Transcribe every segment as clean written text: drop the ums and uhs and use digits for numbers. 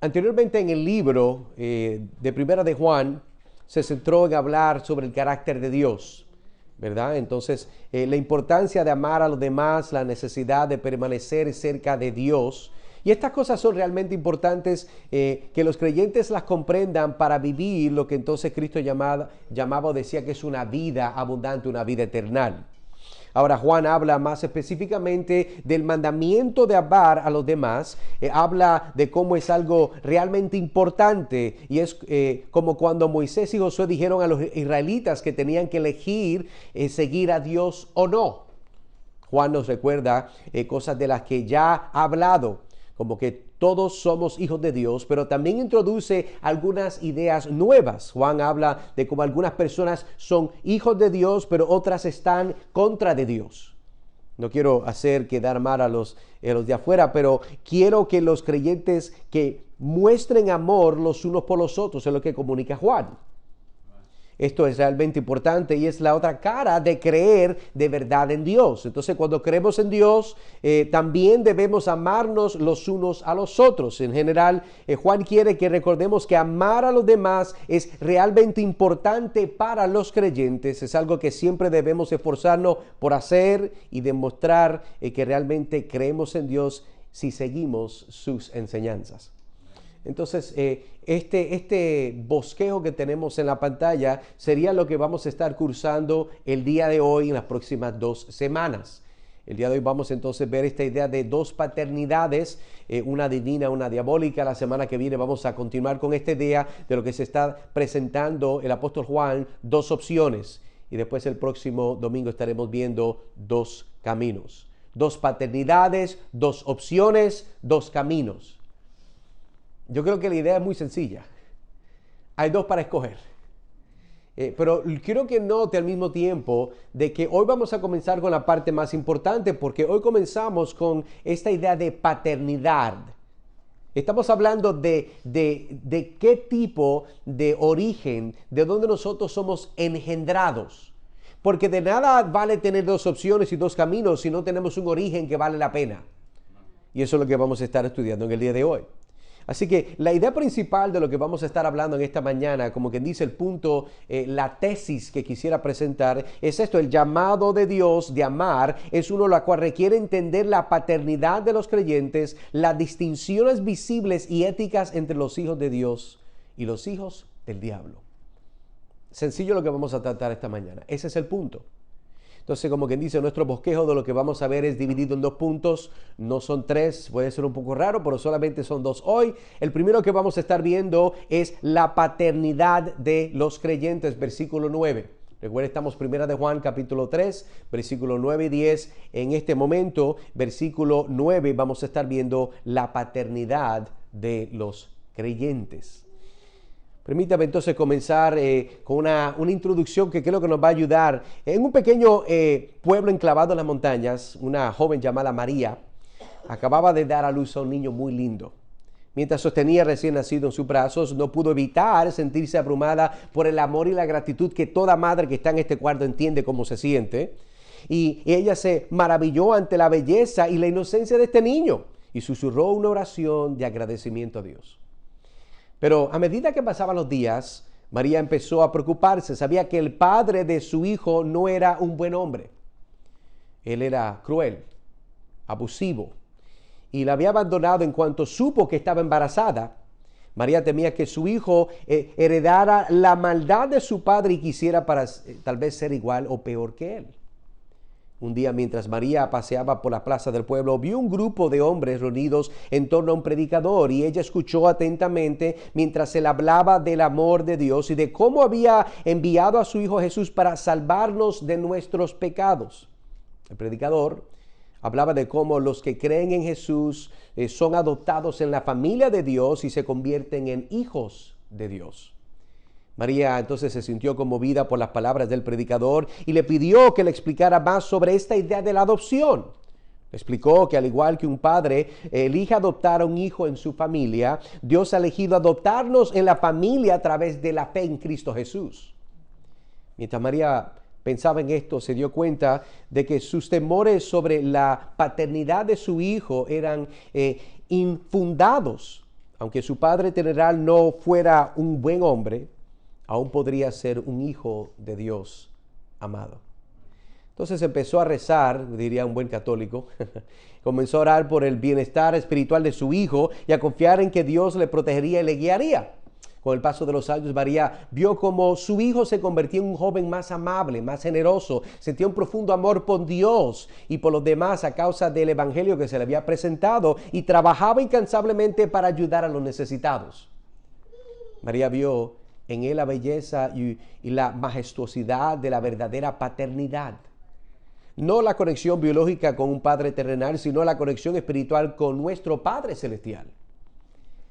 Anteriormente en el libro de Primera de Juan se centró en hablar sobre el carácter de Dios, ¿verdad? Entonces, la importancia de amar a los demás, la necesidad de permanecer cerca de Dios. Y estas cosas son realmente importantes que los creyentes las comprendan para vivir lo que entonces Cristo llamaba o decía que es una vida abundante, una vida eterna. Ahora Juan habla más específicamente del mandamiento de amar a los demás, habla de cómo es algo realmente importante y es como cuando Moisés y Josué dijeron a los israelitas que tenían que elegir seguir a Dios o no. Juan nos recuerda cosas de las que ya ha hablado, como que todos somos hijos de Dios, pero también introduce algunas ideas nuevas. Juan habla de cómo algunas personas son hijos de Dios, pero otras están contra de Dios. No quiero hacer quedar mal a los de afuera, pero quiero que los creyentes que muestren amor los unos por los otros, es lo que comunica Juan. Esto es realmente importante y es la otra cara de creer de verdad en Dios. Entonces, cuando creemos en Dios, también debemos amarnos los unos a los otros. En general, Juan quiere que recordemos que amar a los demás es realmente importante para los creyentes. Es algo que siempre debemos esforzarnos por hacer y demostrar que realmente creemos en Dios si seguimos sus enseñanzas. Entonces, este bosquejo que tenemos en la pantalla sería lo que vamos a estar cursando el día de hoy en las próximas 2 semanas. El día de hoy vamos entonces a ver esta idea de 2 paternidades, una divina, una diabólica. La semana que viene vamos a continuar con esta idea de lo que se está presentando el apóstol Juan, 2 opciones. Y después el próximo domingo estaremos viendo 2 caminos. 2 paternidades, 2 opciones, 2 caminos. Yo creo que la idea es muy sencilla. Hay 2 para escoger. Pero quiero que note al mismo tiempo de que hoy vamos a comenzar con la parte más importante, porque hoy comenzamos con esta idea de paternidad. Estamos hablando de qué tipo de origen, de dónde nosotros somos engendrados. Porque de nada vale tener 2 opciones y 2 caminos si no tenemos un origen que vale la pena. Y eso es lo que vamos a estar estudiando en el día de hoy. Así que la idea principal de lo que vamos a estar hablando en esta mañana, como quien dice el punto, la tesis que quisiera presentar, es esto: el llamado de Dios de amar es uno la cual requiere entender la paternidad de los creyentes, las distinciones visibles y éticas entre los hijos de Dios y los hijos del diablo. Sencillo lo que vamos a tratar esta mañana. Ese es el punto. Entonces, como quien dice, nuestro bosquejo de lo que vamos a ver es dividido en 2 puntos. No son 3, puede ser un poco raro, pero solamente son 2 hoy. El primero que vamos a estar viendo es la paternidad de los creyentes, versículo 9. Recuerden, estamos primera de Juan, capítulo 3, versículo 9 y 10. En este momento, versículo 9, vamos a estar viendo la paternidad de los creyentes. Permítame entonces comenzar con una introducción que creo que nos va a ayudar. En un pequeño pueblo enclavado en las montañas, una joven llamada María acababa de dar a luz a un niño muy lindo. Mientras sostenía recién nacido en sus brazos, no pudo evitar sentirse abrumada por el amor y la gratitud que toda madre que está en este cuarto entiende cómo se siente. Y ella se maravilló ante la belleza y la inocencia de este niño y susurró una oración de agradecimiento a Dios. Pero a medida que pasaban los días, María empezó a preocuparse. Sabía que el padre de su hijo no era un buen hombre. Él era cruel, abusivo, y la había abandonado en cuanto supo que estaba embarazada. María temía que su hijo heredara la maldad de su padre y quisiera tal vez ser igual o peor que él. Un día, mientras María paseaba por la plaza del pueblo, vio un grupo de hombres reunidos en torno a un predicador y ella escuchó atentamente mientras él hablaba del amor de Dios y de cómo había enviado a su Hijo Jesús para salvarnos de nuestros pecados. El predicador hablaba de cómo los que creen en Jesús son adoptados en la familia de Dios y se convierten en hijos de Dios. María entonces se sintió conmovida por las palabras del predicador y le pidió que le explicara más sobre esta idea de la adopción. Le explicó que al igual que un padre elige adoptar a un hijo en su familia, Dios ha elegido adoptarnos en la familia a través de la fe en Cristo Jesús. Mientras María pensaba en esto, se dio cuenta de que sus temores sobre la paternidad de su hijo eran infundados. aunque su padre terrenal no fuera un buen hombre, aún podría ser un hijo de Dios amado. Entonces empezó a rezar, diría un buen católico, comenzó a orar por el bienestar espiritual de su hijo y a confiar en que Dios le protegería y le guiaría. Con el paso de los años, María vio como su hijo se convertía en un joven más amable, más generoso, sentía un profundo amor por Dios y por los demás a causa del evangelio que se le había presentado y trabajaba incansablemente para ayudar a los necesitados. María vio en él la belleza y la majestuosidad de la verdadera paternidad. No la conexión biológica con un padre terrenal, sino la conexión espiritual con nuestro Padre celestial.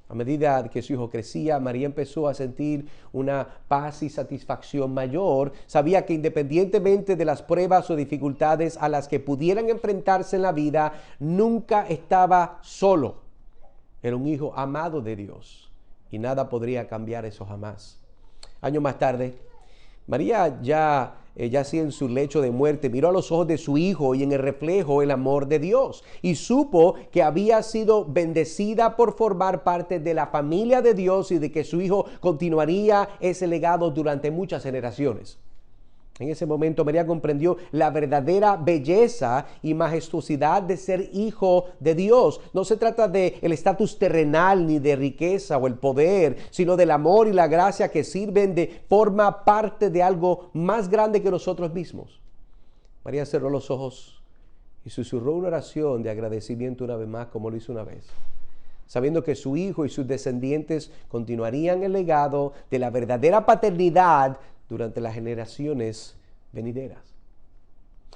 A medida que su hijo crecía, María empezó a sentir una paz y satisfacción mayor. Sabía que independientemente de las pruebas o dificultades a las que pudieran enfrentarse en la vida, nunca estaba solo. Era un hijo amado de Dios y nada podría cambiar eso jamás. Años más tarde, María ya así en su lecho de muerte, miró a los ojos de su hijo y en el reflejo el amor de Dios y supo que había sido bendecida por formar parte de la familia de Dios y de que su hijo continuaría ese legado durante muchas generaciones. En ese momento María comprendió la verdadera belleza y majestuosidad de ser hijo de Dios. No se trata del estatus terrenal ni de riqueza o el poder, sino del amor y la gracia que sirven de forma parte de algo más grande que nosotros mismos. María cerró los ojos y susurró una oración de agradecimiento una vez más, como lo hizo una vez, sabiendo que su hijo y sus descendientes continuarían el legado de la verdadera paternidad durante las generaciones venideras.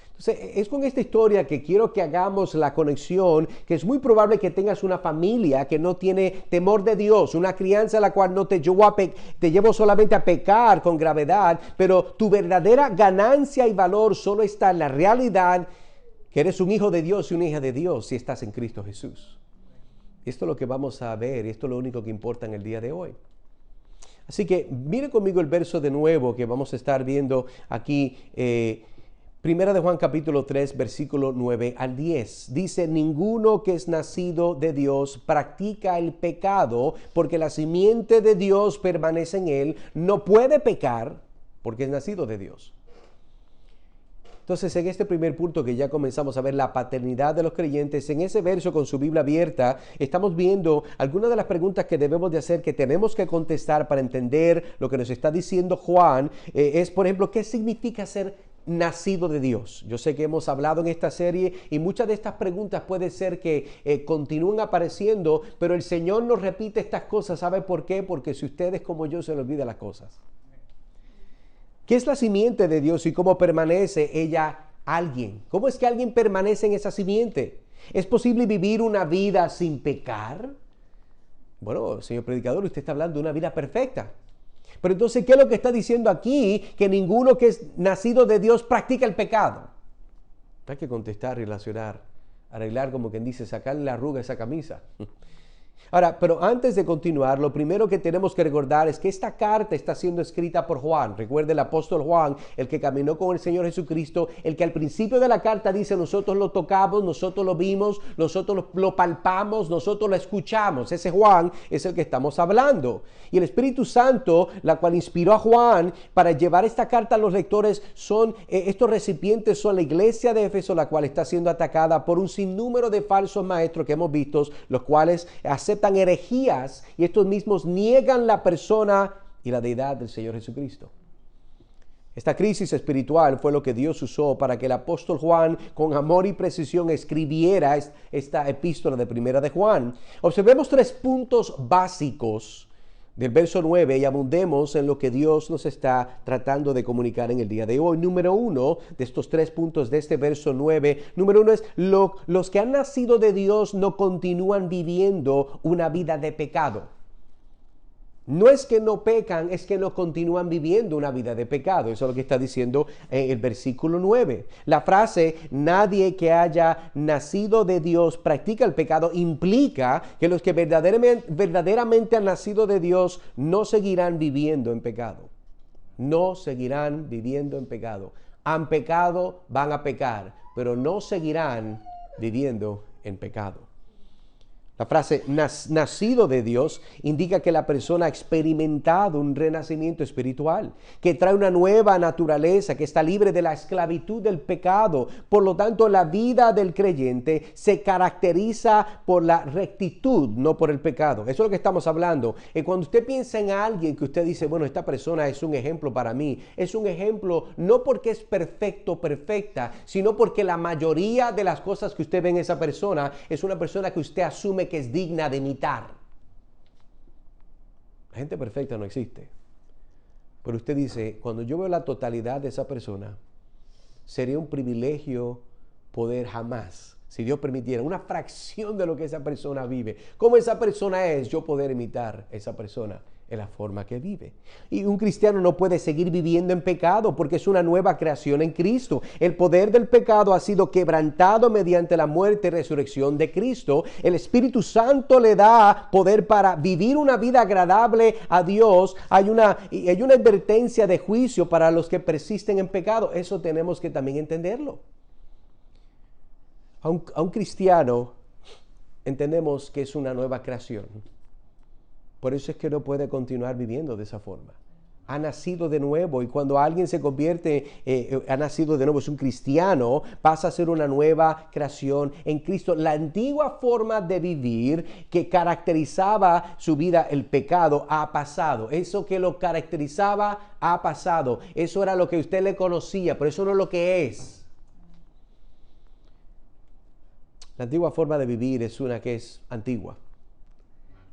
Entonces, es con esta historia que quiero que hagamos la conexión, que es muy probable que tengas una familia que no tiene temor de Dios, una crianza a la cual no te llevó solamente a pecar con gravedad, pero tu verdadera ganancia y valor solo está en la realidad que eres un hijo de Dios y una hija de Dios si estás en Cristo Jesús. Esto es lo que vamos a ver y esto es lo único que importa en el día de hoy. Así que mire conmigo el verso de nuevo que vamos a estar viendo aquí, Primera de Juan capítulo 3, versículo 9 al 10. Dice, ninguno que es nacido de Dios practica el pecado, porque la simiente de Dios permanece en él, no puede pecar porque es nacido de Dios. Entonces, en este primer punto que ya comenzamos a ver la paternidad de los creyentes, en ese verso con su Biblia abierta, estamos viendo algunas de las preguntas que debemos de hacer, que tenemos que contestar para entender lo que nos está diciendo Juan. Es, por ejemplo, ¿qué significa ser nacido de Dios? Yo sé que hemos hablado en esta serie y muchas de estas preguntas puede ser que continúen apareciendo, pero el Señor nos repite estas cosas. ¿Sabe por qué? Porque si ustedes como yo se les olvida las cosas. ¿Qué es la simiente de Dios y cómo permanece ella alguien? ¿Cómo es que alguien permanece en esa simiente? ¿Es posible vivir una vida sin pecar? Bueno, señor predicador, usted está hablando de una vida perfecta. Pero entonces, ¿qué es lo que está diciendo aquí? Que ninguno que es nacido de Dios practica el pecado. Hay que contestar, relacionar, arreglar, como quien dice, sacarle la arruga a esa camisa. Ahora, pero antes de continuar, lo primero que tenemos que recordar es que esta carta está siendo escrita por Juan. Recuerde el apóstol Juan, el que caminó con el Señor Jesucristo, el que al principio de la carta dice, nosotros lo tocamos, nosotros lo vimos, nosotros lo palpamos, nosotros lo escuchamos. Ese Juan es el que estamos hablando. Y el Espíritu Santo, la cual inspiró a Juan para llevar esta carta a los lectores, estos recipientes son la iglesia de Éfeso, la cual está siendo atacada por un sinnúmero de falsos maestros que hemos visto, los cuales aceptan herejías y estos mismos niegan la persona y la deidad del Señor Jesucristo. Esta crisis espiritual fue lo que Dios usó para que el apóstol Juan, con amor y precisión, escribiera esta epístola de Primera de Juan. Observemos 3 puntos básicos del verso 9 y abundemos en lo que Dios nos está tratando de comunicar en el día de hoy. Número 1 de estos 3 puntos de este verso 9, número 1 es los que han nacido de Dios no continúan viviendo una vida de pecado. No es que no pecan, es que no continúan viviendo una vida de pecado. Eso es lo que está diciendo en el versículo 9. La frase, nadie que haya nacido de Dios practica el pecado, implica que los que verdaderamente han nacido de Dios no seguirán viviendo en pecado. No seguirán viviendo en pecado. Han pecado, van a pecar, pero no seguirán viviendo en pecado. La frase nacido de Dios indica que la persona ha experimentado un renacimiento espiritual, que trae una nueva naturaleza, que está libre de la esclavitud del pecado. Por lo tanto, la vida del creyente se caracteriza por la rectitud, no por el pecado. Eso es lo que estamos hablando. Y cuando usted piensa en alguien que usted dice, bueno, esta persona es un ejemplo para mí, es un ejemplo no porque es perfecto o perfecta, sino porque la mayoría de las cosas que usted ve en esa persona es una persona que usted asume que es digna de imitar. La gente perfecta no existe. Pero usted dice, cuando yo veo la totalidad de esa persona, sería un privilegio poder jamás, si Dios permitiera, una fracción de lo que esa persona vive, como esa persona es, yo poder imitar a esa persona en la forma que vive. Y un cristiano no puede seguir viviendo en pecado porque es una nueva creación en Cristo. El poder del pecado ha sido quebrantado mediante la muerte y resurrección de Cristo. El Espíritu Santo le da poder para vivir una vida agradable a Dios. Hay una advertencia de juicio para los que persisten en pecado. Eso tenemos que también entenderlo. A un cristiano entendemos que es una nueva creación. Por eso es que no puede continuar viviendo de esa forma. Ha nacido de nuevo, y cuando alguien se convierte, ha nacido de nuevo, es un cristiano, pasa a ser una nueva creación en Cristo. La antigua forma de vivir que caracterizaba su vida, el pecado, ha pasado. Eso que lo caracterizaba ha pasado. Eso era lo que usted le conocía, pero eso no es lo que es. La antigua forma de vivir es una que es antigua.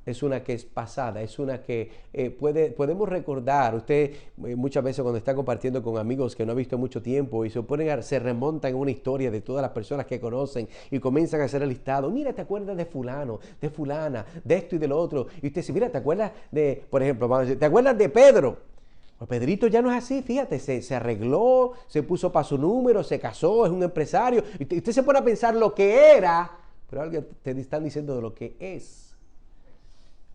Es una que es pasada, es una que podemos recordar. Usted muchas veces cuando está compartiendo con amigos que no ha visto mucho tiempo y se remontan en una historia de todas las personas que conocen y comienzan a hacer el listado. Mira, ¿te acuerdas de fulano, de fulana, de esto y de lo otro? Y usted dice, mira, ¿te acuerdas de, por ejemplo, vamos a decir, ¿te acuerdas de Pedro? Pues Pedrito ya no es así, fíjate, se arregló, se puso para su número, se casó, es un empresario. Y usted se pone a pensar lo que era, pero alguien te están diciendo de lo que es.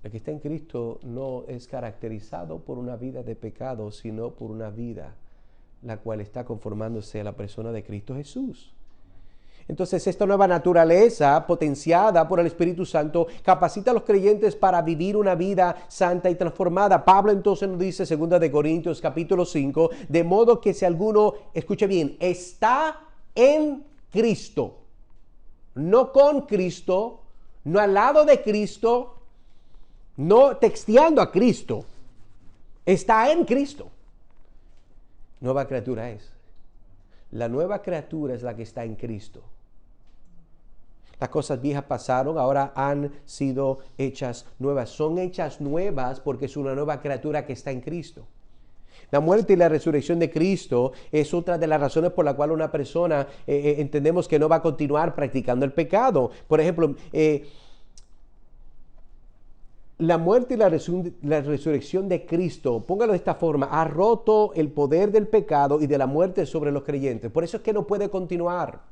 El que está en Cristo no es caracterizado por una vida de pecado, sino por una vida la cual está conformándose a la persona de Cristo Jesús. Entonces, esta nueva naturaleza potenciada por el Espíritu Santo capacita a los creyentes para vivir una vida santa y transformada. Pablo entonces nos dice, 2 de Corintios capítulo 5, de modo que si alguno, escuche bien, está en Cristo, no con Cristo, no al lado de Cristo, no texteando a Cristo, está en Cristo. Nueva criatura es. La nueva criatura es la que está en Cristo. Las cosas viejas pasaron, ahora han sido hechas nuevas. Son hechas nuevas porque es una nueva criatura que está en Cristo. La muerte y la resurrección de Cristo es otra de las razones por la cual una persona entendemos que no va a continuar practicando el pecado. Por ejemplo, la muerte y la resurrección de Cristo, póngalo de esta forma, ha roto el poder del pecado y de la muerte sobre los creyentes. Por eso es que no puede continuar.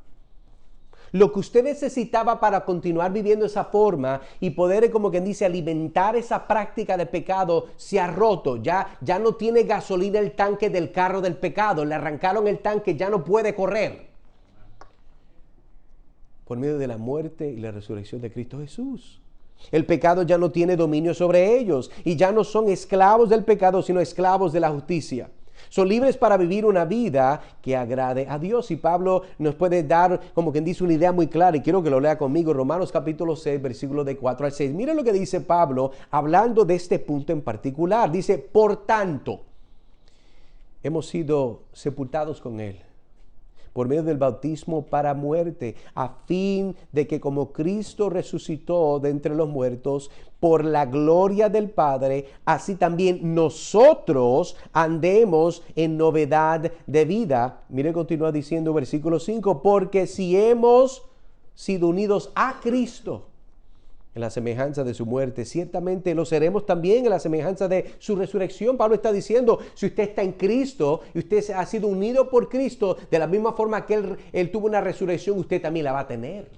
Lo que usted necesitaba para continuar viviendo esa forma y poder, como quien dice, alimentar esa práctica de pecado, se ha roto. Ya no tiene gasolina el tanque del carro del pecado. Le arrancaron el tanque, ya no puede correr. Por medio de la muerte y la resurrección de Cristo Jesús. El pecado ya no tiene dominio sobre ellos y ya no son esclavos del pecado, sino esclavos de la justicia. Son libres para vivir una vida que agrade a Dios. Y Pablo nos puede dar, como quien dice, una idea muy clara. Y quiero que lo lea conmigo. Romanos capítulo 6, versículos de 4 al 6. Miren lo que dice Pablo hablando de este punto en particular. Dice, por tanto, hemos sido sepultados con Él por medio del bautismo para muerte, a fin de que como Cristo resucitó de entre los muertos por la gloria del Padre, así también nosotros andemos en novedad de vida. Mire, continúa diciendo versículo 5, porque si hemos sido unidos a Cristo en la semejanza de su muerte, ciertamente lo seremos también en la semejanza de su resurrección. Pablo está diciendo, si usted está en Cristo y usted ha sido unido por Cristo, de la misma forma que él tuvo una resurrección, usted también la va a tener.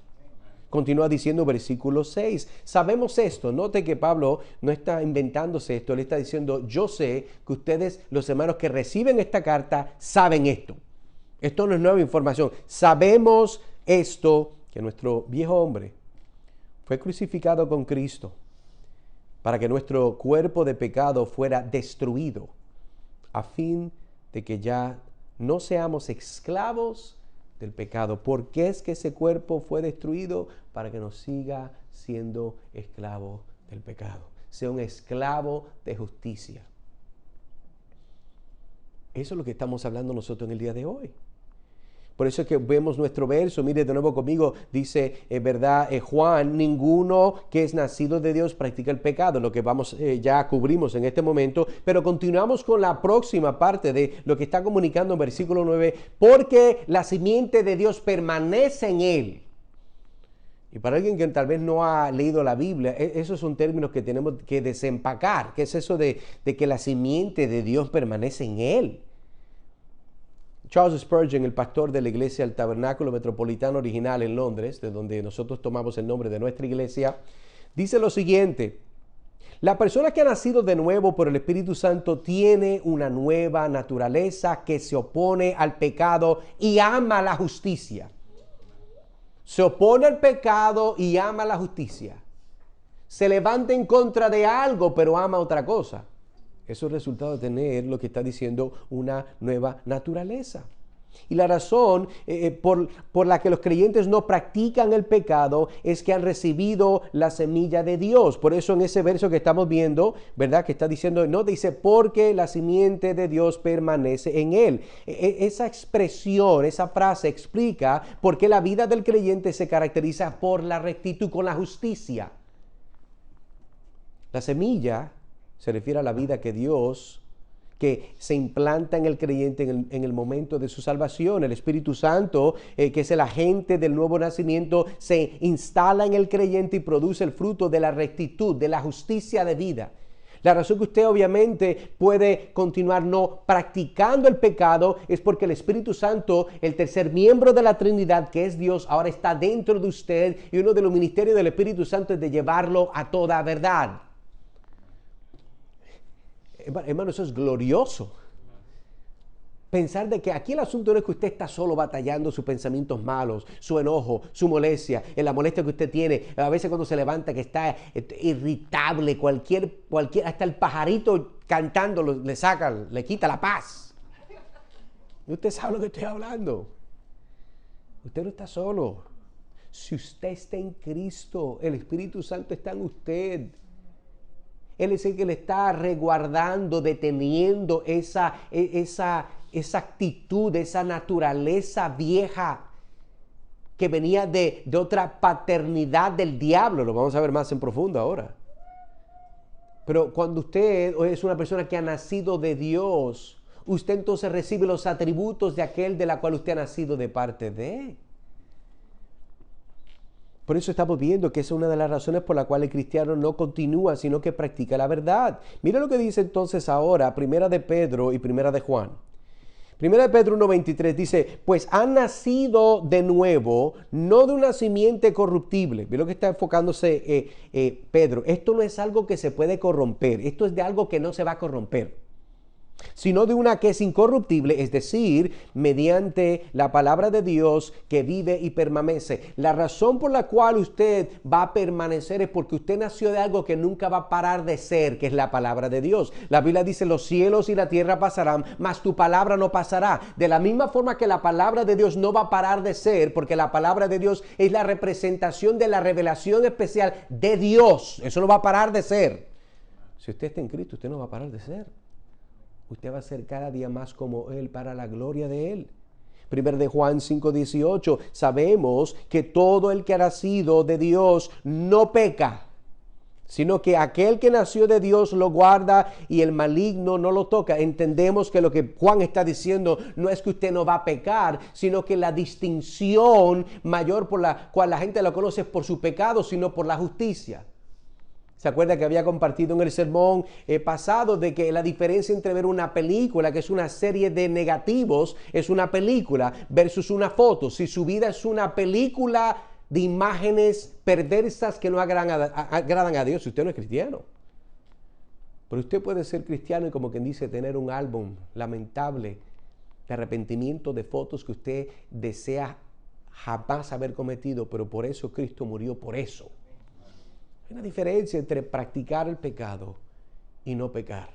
Continúa diciendo versículo 6. Sabemos esto. Note que Pablo no está inventándose esto. Él está diciendo, yo sé que ustedes, los hermanos que reciben esta carta, saben esto. Esto no es nueva información. Sabemos esto, que nuestro viejo hombre fue crucificado con Cristo para que nuestro cuerpo de pecado fuera destruido, a fin de que ya no seamos esclavos del pecado. ¿Por qué es que ese cuerpo fue destruido? Para que nos siga siendo esclavo del pecado, sea un esclavo de justicia. Eso es lo que estamos hablando nosotros en el día de hoy. Por eso es que vemos nuestro verso, mire de nuevo conmigo, dice, ¿verdad? Juan, ninguno que es nacido de Dios practica el pecado, lo que ya cubrimos en este momento, pero continuamos con la próxima parte de lo que está comunicando en versículo 9, porque la simiente de Dios permanece en él. Y para alguien que tal vez no ha leído la Biblia, esos son términos que tenemos que desempacar. ¿Qué es eso de que la simiente de Dios permanece en él? Charles Spurgeon, el pastor de la iglesia del Tabernáculo Metropolitano original en Londres, de donde nosotros tomamos el nombre de nuestra iglesia, dice lo siguiente: la persona que ha nacido de nuevo por el Espíritu Santo tiene una nueva naturaleza que se opone al pecado y ama la justicia. Se opone al pecado y ama la justicia. Se levanta en contra de algo, pero ama otra cosa. Eso es el resultado de tener lo que está diciendo una nueva naturaleza. Y la razón por la que los creyentes no practican el pecado es que han recibido la semilla de Dios. Por eso en ese verso que estamos viendo, ¿verdad? Que está diciendo, no dice, porque la simiente de Dios permanece en él. Esa expresión, esa frase explica por qué la vida del creyente se caracteriza por la rectitud, con la justicia. La semilla se refiere a la vida que Dios, que se implanta en el creyente en el momento de su salvación. El Espíritu Santo, que es el agente del nuevo nacimiento, se instala en el creyente y produce el fruto de la rectitud, de la justicia de vida. La razón que usted obviamente puede continuar no practicando el pecado es porque el Espíritu Santo, el tercer miembro de la Trinidad, que es Dios, ahora está dentro de usted, y uno de los ministerios del Espíritu Santo es de llevarlo a toda verdad. Hermano, eso es glorioso. Pensar de que aquí el asunto no es que usted está solo batallando sus pensamientos malos, su enojo, su molestia, la molestia que usted tiene, a veces cuando se levanta que está irritable, cualquier hasta el pajarito cantando le quita la paz. Y usted sabe lo que estoy hablando. Usted no está solo. Si usted está en Cristo, el Espíritu Santo está en usted. Él es el que le está resguardando, deteniendo esa actitud, esa naturaleza vieja que venía de otra paternidad del diablo. Lo vamos a ver más en profundo ahora. Pero cuando usted es una persona que ha nacido de Dios, usted entonces recibe los atributos de aquel de la cual usted ha nacido de parte de él. Por eso estamos viendo que esa es una de las razones por la cual el cristiano no continúa, sino que practica la verdad. Mira lo que dice entonces ahora, Primera de Pedro y Primera de Juan. Primera de Pedro 1:23 dice, pues han nacido de nuevo, no de una simiente corruptible. Ve lo que está enfocándose Pedro. Esto no es algo que se puede corromper, esto es de algo que no se va a corromper, sino de una que es incorruptible, es decir, mediante la palabra de Dios que vive y permanece. La razón por la cual usted va a permanecer es porque usted nació de algo que nunca va a parar de ser, que es la palabra de Dios. La Biblia dice, los cielos y la tierra pasarán, mas tu palabra no pasará. De la misma forma que la palabra de Dios no va a parar de ser, porque la palabra de Dios es la representación de la revelación especial de Dios. Eso no va a parar de ser. Si usted está en Cristo, usted no va a parar de ser. Usted va a ser cada día más como Él para la gloria de Él. Primero de Juan 5:18, sabemos que todo el que ha nacido de Dios no peca, sino que aquel que nació de Dios lo guarda y el maligno no lo toca. Entendemos que lo que Juan está diciendo no es que usted no va a pecar, sino que la distinción mayor por la cual la gente lo conoce es por su pecado, sino por la justicia. ¿Se acuerda que había compartido en el sermón pasado de que la diferencia entre ver una película, que es una serie de negativos, es una película, versus una foto? Si su vida es una película de imágenes perversas que no agradan a Dios, usted no es cristiano. Pero usted puede ser cristiano y, como quien dice, tener un álbum lamentable de arrepentimiento, de fotos que usted desea jamás haber cometido, pero por eso Cristo murió por eso. Hay una diferencia entre practicar el pecado y no pecar.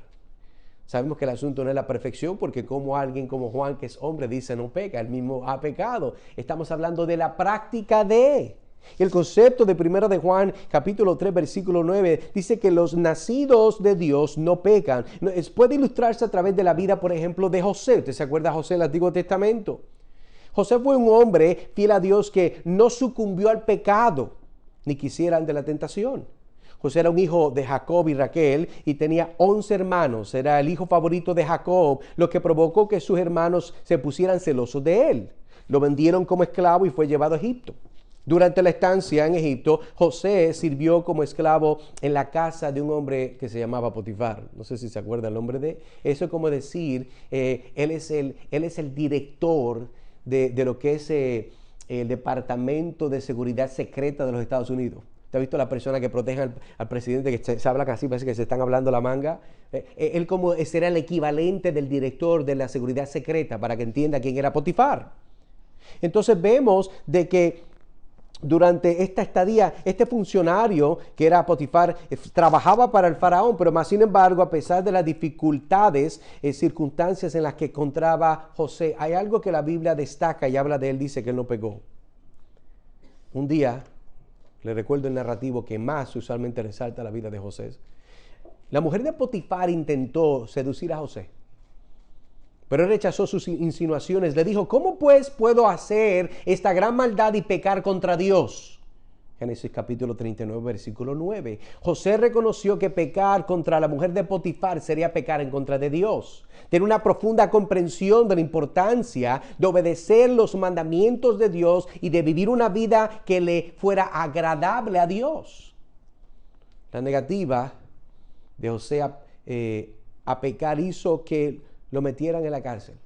Sabemos que el asunto no es la perfección, porque como alguien como Juan, que es hombre, dice no peca, él mismo ha pecado. Estamos hablando de la práctica de. El concepto de 1 de Juan, capítulo 3, versículo 9, dice que los nacidos de Dios no pecan. Puede ilustrarse a través de la vida, por ejemplo, de José. ¿Usted se acuerda de José en el Antiguo Testamento? José fue un hombre fiel a Dios que no sucumbió al pecado, ni quisiera ante la tentación. José era un hijo de Jacob y Raquel y tenía 11 hermanos. Era el hijo favorito de Jacob, lo que provocó que sus hermanos se pusieran celosos de él. Lo vendieron como esclavo y fue llevado a Egipto. Durante la estancia en Egipto, José sirvió como esclavo en la casa de un hombre que se llamaba Potifar. No sé si se acuerda el nombre de eso. Es como decir, él es el director de lo que es el Departamento de Seguridad Secreta de los Estados Unidos. ¿Usted ha visto la persona que protege al presidente, que se hablan así, parece que se están hablando la manga? Él como será el equivalente del director de la Seguridad Secreta, para que entienda quién era Potifar. Entonces vemos de que durante esta estadía, este funcionario que era Potifar trabajaba para el faraón, pero más sin embargo, a pesar de las dificultades, circunstancias en las que encontraba José, hay algo que la Biblia destaca y habla de él, dice que él no pecó. Un día, le recuerdo el narrativo que más usualmente resalta la vida de José. La mujer de Potifar intentó seducir a José, pero él rechazó sus insinuaciones. Le dijo, ¿cómo pues puedo hacer esta gran maldad y pecar contra Dios? Génesis capítulo 39, versículo 9. José reconoció que pecar contra la mujer de Potifar sería pecar en contra de Dios. Tiene una profunda comprensión de la importancia de obedecer los mandamientos de Dios y de vivir una vida que le fuera agradable a Dios. La negativa de José a pecar hizo que lo metieran en la cárcel,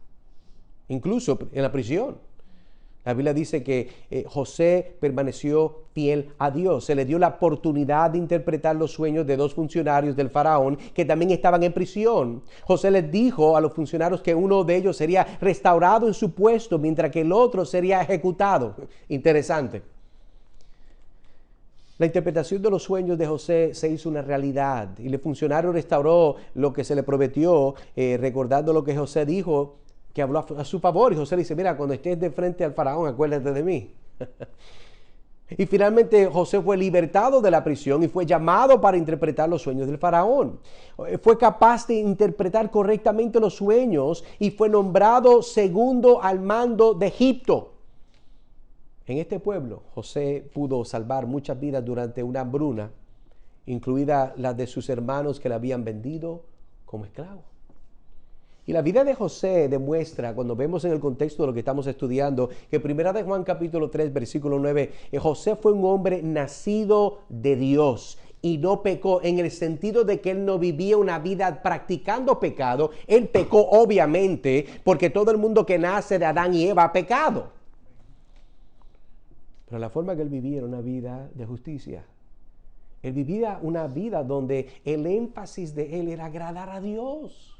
incluso en la prisión. La Biblia dice que José permaneció fiel a Dios. Se le dio la oportunidad de interpretar los sueños de dos funcionarios del faraón que también estaban en prisión. José les dijo a los funcionarios que uno de ellos sería restaurado en su puesto, mientras que el otro sería ejecutado. Interesante. La interpretación de los sueños de José se hizo una realidad y el funcionario restauró lo que se le prometió, recordando lo que José dijo, que habló a su favor. Y José le dice, mira, cuando estés de frente al faraón, acuérdate de mí. Y finalmente José fue libertado de la prisión y fue llamado para interpretar los sueños del faraón. Fue capaz de interpretar correctamente los sueños y fue nombrado segundo al mando de Egipto. En este pueblo, José pudo salvar muchas vidas durante una hambruna, incluida las de sus hermanos que le habían vendido como esclavo. Y la vida de José demuestra, cuando vemos en el contexto de lo que estamos estudiando, que 1 de Juan capítulo 3, versículo 9, José fue un hombre nacido de Dios y no pecó, en el sentido de que él no vivía una vida practicando pecado. Él pecó obviamente, porque todo el mundo que nace de Adán y Eva ha pecado. Pero la forma que él vivía era una vida de justicia. Él vivía una vida donde el énfasis de él era agradar a Dios.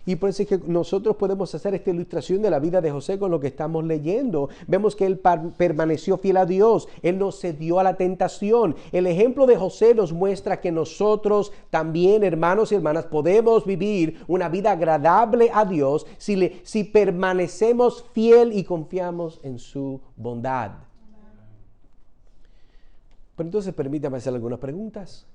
Y por eso es que nosotros podemos hacer esta ilustración de la vida de José con lo que estamos leyendo. Vemos que él permaneció fiel a Dios. Él no cedió a la tentación. El ejemplo de José nos muestra que nosotros también, hermanos y hermanas, podemos vivir una vida agradable a Dios si permanecemos fiel y confiamos en su bondad. Pero entonces permítame hacer algunas preguntas.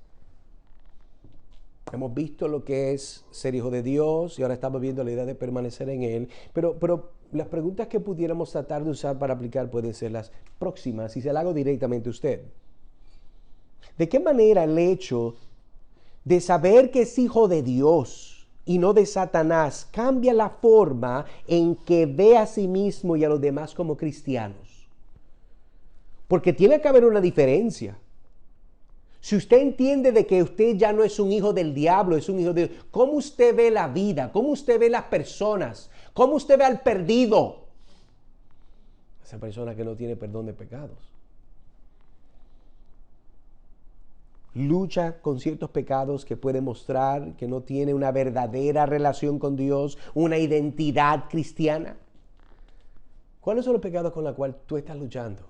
Hemos visto lo que es ser hijo de Dios y ahora estamos viendo la idea de permanecer en Él. Pero las preguntas que pudiéramos tratar de usar para aplicar pueden ser las próximas y se las hago directamente a usted. ¿De qué manera el hecho de saber que es hijo de Dios y no de Satanás cambia la forma en que ve a sí mismo y a los demás como cristianos? Porque tiene que haber una diferencia. Si usted entiende de que usted ya no es un hijo del diablo, es un hijo de Dios, ¿cómo usted ve la vida? ¿Cómo usted ve las personas? ¿Cómo usted ve al perdido? Esa persona que no tiene perdón de pecados. Lucha con ciertos pecados que puede mostrar que no tiene una verdadera relación con Dios, una identidad cristiana. ¿Cuáles son los pecados con los cuales tú estás luchando?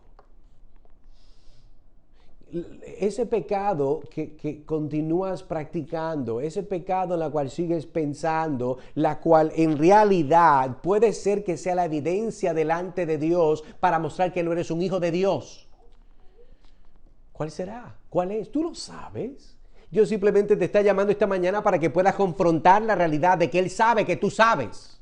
ese pecado que continúas practicando, ese pecado en el cual sigues pensando, la cual en realidad puede ser que sea la evidencia delante de Dios para mostrar que no eres un hijo de Dios. ¿Cuál será? ¿Cuál es? ¿Tú lo sabes? Dios simplemente te está llamando esta mañana para que puedas confrontar la realidad de que Él sabe que tú sabes.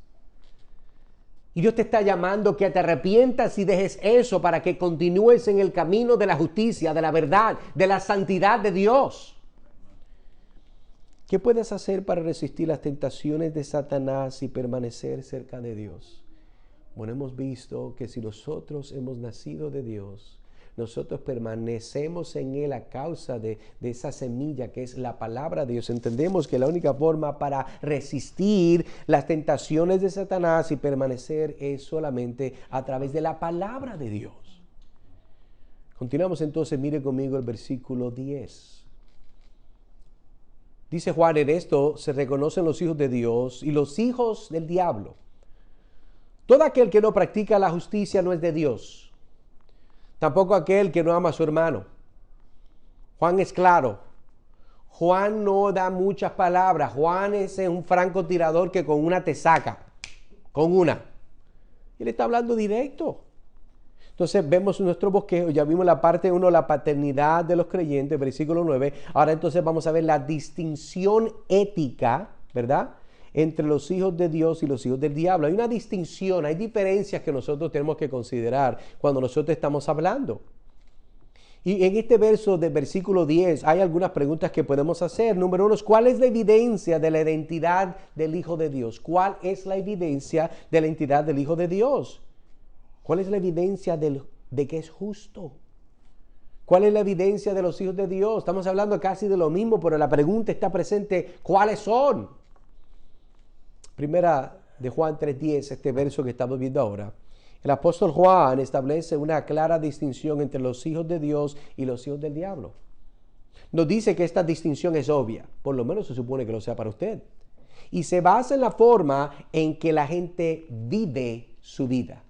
Y Dios te está llamando que te arrepientas y dejes eso para que continúes en el camino de la justicia, de la verdad, de la santidad de Dios. ¿Qué puedes hacer para resistir las tentaciones de Satanás y permanecer cerca de Dios? Bueno, hemos visto que si nosotros hemos nacido de Dios, nosotros permanecemos en Él a causa de esa semilla que es la palabra de Dios. Entendemos que la única forma para resistir las tentaciones de Satanás y permanecer es solamente a través de la palabra de Dios. Continuamos entonces, mire conmigo el versículo 10. Dice Juan: en esto se reconocen los hijos de Dios y los hijos del diablo. Todo aquel que no practica la justicia no es de Dios. Tampoco aquel que no ama a su hermano. Juan es claro. Juan no da muchas palabras. Juan es un francotirador que con una te saca. Con una. Él está hablando directo. Entonces vemos nuestro bosquejo. Ya vimos la parte 1, la paternidad de los creyentes, versículo 9. Ahora entonces vamos a ver la distinción ética, ¿verdad?, entre los hijos de Dios y los hijos del diablo. Hay una distinción, hay diferencias que nosotros tenemos que considerar cuando nosotros estamos hablando. Y en este verso del versículo 10 hay algunas preguntas que podemos hacer. Número 1, ¿cuál es la evidencia de la identidad del Hijo de Dios? ¿Cuál es la evidencia de la identidad del Hijo de Dios? ¿Cuál es la evidencia de que es justo? ¿Cuál es la evidencia de los hijos de Dios? Estamos hablando casi de lo mismo, pero la pregunta está presente: ¿cuáles son? Primera de Juan 3:10, este verso que estamos viendo ahora. El apóstol Juan establece una clara distinción entre los hijos de Dios y los hijos del diablo. Nos dice que esta distinción es obvia, por lo menos se supone que lo sea para usted. Y se basa en la forma en que la gente vive su vida.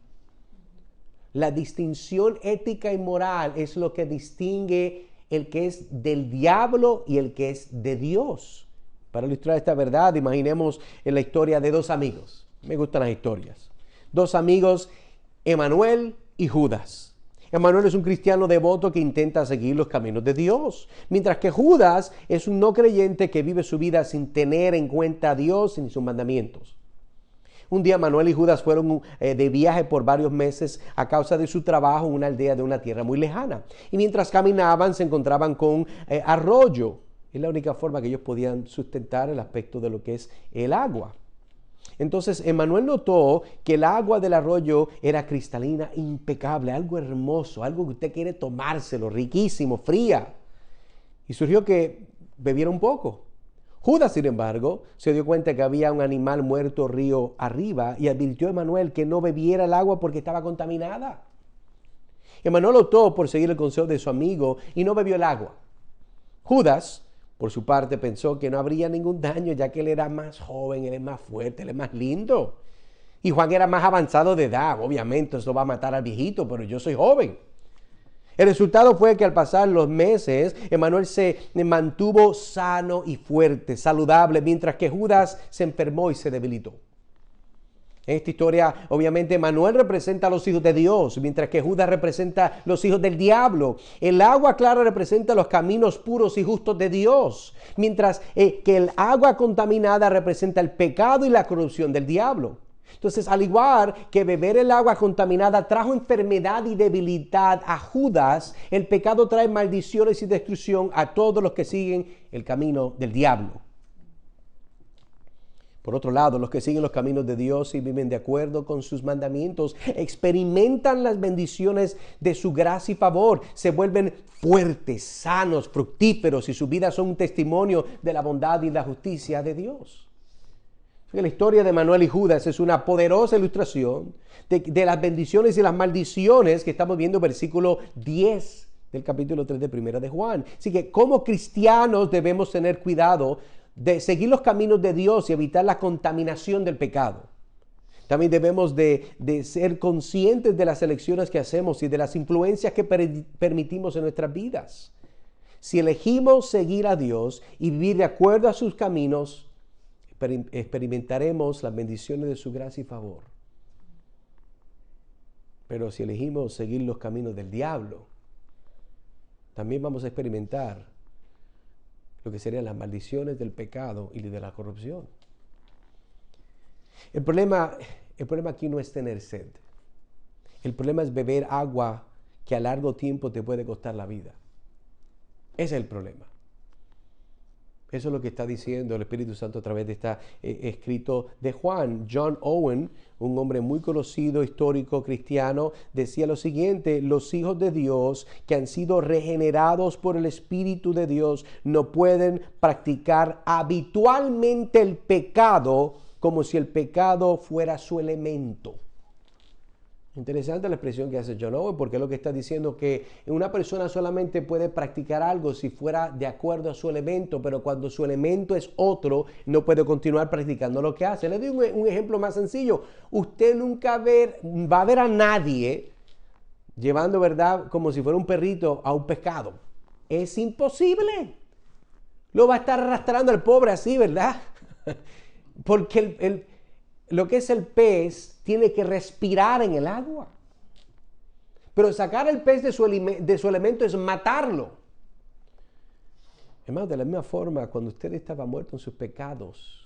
La distinción ética y moral es lo que distingue el que es del diablo y el que es de Dios. Para ilustrar esta verdad, imaginemos en la historia de dos amigos. Me gustan las historias. Dos amigos, Emanuel y Judas. Emanuel es un cristiano devoto que intenta seguir los caminos de Dios, mientras que Judas es un no creyente que vive su vida sin tener en cuenta a Dios ni sus mandamientos. Un día Emanuel y Judas fueron de viaje por varios meses a causa de su trabajo en una aldea de una tierra muy lejana. Y mientras caminaban se encontraban con arroyo. Es la única forma que ellos podían sustentar el aspecto de lo que es el agua. Entonces Emanuel notó que el agua del arroyo era cristalina, impecable, algo hermoso, algo que usted quiere tomárselo, riquísimo, fría. Y surgió que bebiera un poco. Judas, sin embargo, se dio cuenta que había un animal muerto río arriba y advirtió a Emanuel que no bebiera el agua porque estaba contaminada. Emanuel optó por seguir el consejo de su amigo y no bebió el agua. Judas, por su parte, pensó que no habría ningún daño, ya que él era más joven, él es más fuerte, él es más lindo. Y Juan era más avanzado de edad. Obviamente eso va a matar al viejito, pero yo soy joven. El resultado fue que al pasar los meses, Emanuel se mantuvo sano y fuerte, saludable, mientras que Judas se enfermó y se debilitó. En esta historia, obviamente, Emanuel representa a los hijos de Dios, mientras que Judas representa los hijos del diablo. El agua clara representa los caminos puros y justos de Dios, mientras que el agua contaminada representa el pecado y la corrupción del diablo. Entonces, al igual que beber el agua contaminada trajo enfermedad y debilidad a Judas, el pecado trae maldiciones y destrucción a todos los que siguen el camino del diablo. Por otro lado, los que siguen los caminos de Dios y viven de acuerdo con sus mandamientos, experimentan las bendiciones de su gracia y favor, se vuelven fuertes, sanos, fructíferos y sus vidas son un testimonio de la bondad y la justicia de Dios. La historia de Emanuel y Judas es una poderosa ilustración de las bendiciones y las maldiciones que estamos viendo en versículo 10 del capítulo 3 de Primera de Juan. Así que como cristianos debemos tener cuidado de seguir los caminos de Dios y evitar la contaminación del pecado. También debemos de ser conscientes de las elecciones que hacemos y de las influencias que permitimos en nuestras vidas. Si elegimos seguir a Dios y vivir de acuerdo a sus caminos, experimentaremos las bendiciones de su gracia y favor. Pero si elegimos seguir los caminos del diablo, también vamos a experimentar lo que serían las maldiciones del pecado y de la corrupción. El problema aquí no es tener sed. El problema es beber agua que a largo tiempo te puede costar la vida. Ese es el problema. Eso es lo que está diciendo el Espíritu Santo a través de este escrito de Juan. John Owen, un hombre muy conocido, histórico, cristiano, decía lo siguiente: los hijos de Dios que han sido regenerados por el Espíritu de Dios no pueden practicar habitualmente el pecado como si el pecado fuera su elemento. Interesante la expresión que hace John Owen, porque es lo que está diciendo, que una persona solamente puede practicar algo si fuera de acuerdo a su elemento, pero cuando su elemento es otro, no puede continuar practicando lo que hace. Le doy un ejemplo más sencillo. Usted nunca va a ver a nadie llevando, ¿verdad?, como si fuera un perrito a un pescado. Es imposible. Lo va a estar arrastrando el pobre así, ¿verdad? Porque lo que es el pez tiene que respirar en el agua. Pero sacar el pez de su elemento es matarlo. Hermano, de la misma forma, cuando usted estaba muerto en sus pecados,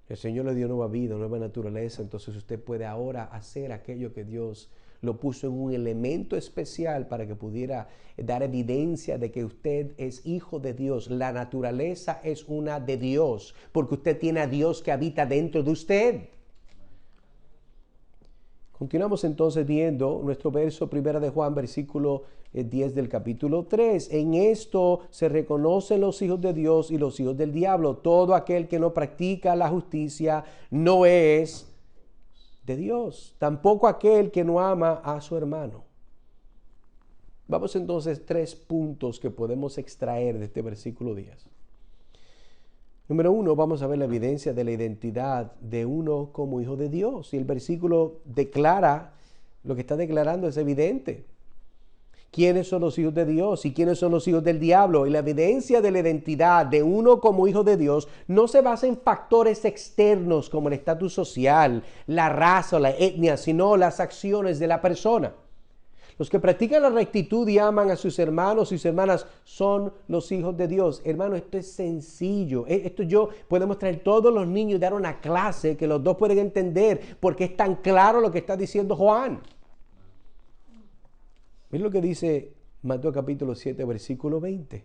el Señor le dio nueva vida, nueva naturaleza. Entonces usted puede ahora hacer aquello que Dios lo puso en un elemento especial para que pudiera dar evidencia de que usted es hijo de Dios. La naturaleza es una de Dios, porque usted tiene a Dios que habita dentro de usted. Continuamos entonces viendo nuestro verso 1 de Juan, versículo 10 del capítulo 3. En esto se reconocen los hijos de Dios y los hijos del diablo. Todo aquel que no practica la justicia no es de Dios, tampoco aquel que no ama a su hermano. Vamos entonces 3 puntos que podemos extraer de este versículo 10. Número 1, vamos a ver la evidencia de la identidad de uno como hijo de Dios. Y el versículo declara, lo que está declarando es evidente. ¿Quiénes son los hijos de Dios y quiénes son los hijos del diablo? Y la evidencia de la identidad de uno como hijo de Dios no se basa en factores externos como el estatus social, la raza o la etnia, sino las acciones de la persona. Los que practican la rectitud y aman a sus hermanos y sus hermanas son los hijos de Dios. Hermano, esto es sencillo. Podemos traer todos los niños y dar una clase que los dos pueden entender, porque es tan claro lo que está diciendo Juan. Miren lo que dice Mateo capítulo 7, versículo 20.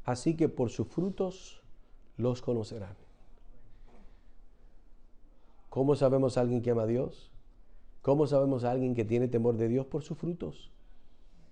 Así que por sus frutos los conocerán. ¿Cómo sabemos a alguien que ama a Dios? ¿Cómo sabemos a alguien que tiene temor de Dios? Por sus frutos.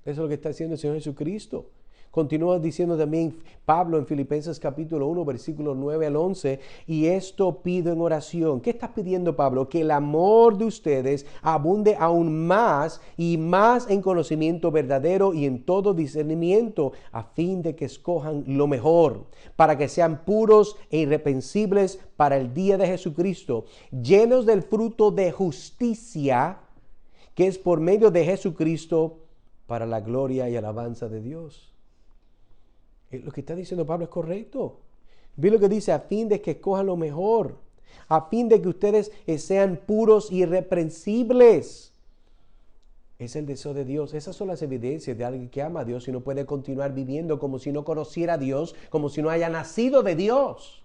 Eso es lo que está haciendo el Señor Jesucristo. Continúa diciendo también Pablo en Filipenses capítulo 1, versículos 9 al 11, y esto pido en oración. ¿Qué estás pidiendo, Pablo? Que el amor de ustedes abunde aún más y más en conocimiento verdadero y en todo discernimiento, a fin de que escojan lo mejor, para que sean puros e irreprensibles para el día de Jesucristo, llenos del fruto de justicia, que es por medio de Jesucristo, para la gloria y alabanza de Dios. Lo que está diciendo Pablo es correcto. Ve lo que dice: a fin de que escojan lo mejor, a fin de que ustedes sean puros y irreprensibles. Es el deseo de Dios. Esas son las evidencias de alguien que ama a Dios y no puede continuar viviendo como si no conociera a Dios, como si no haya nacido de Dios.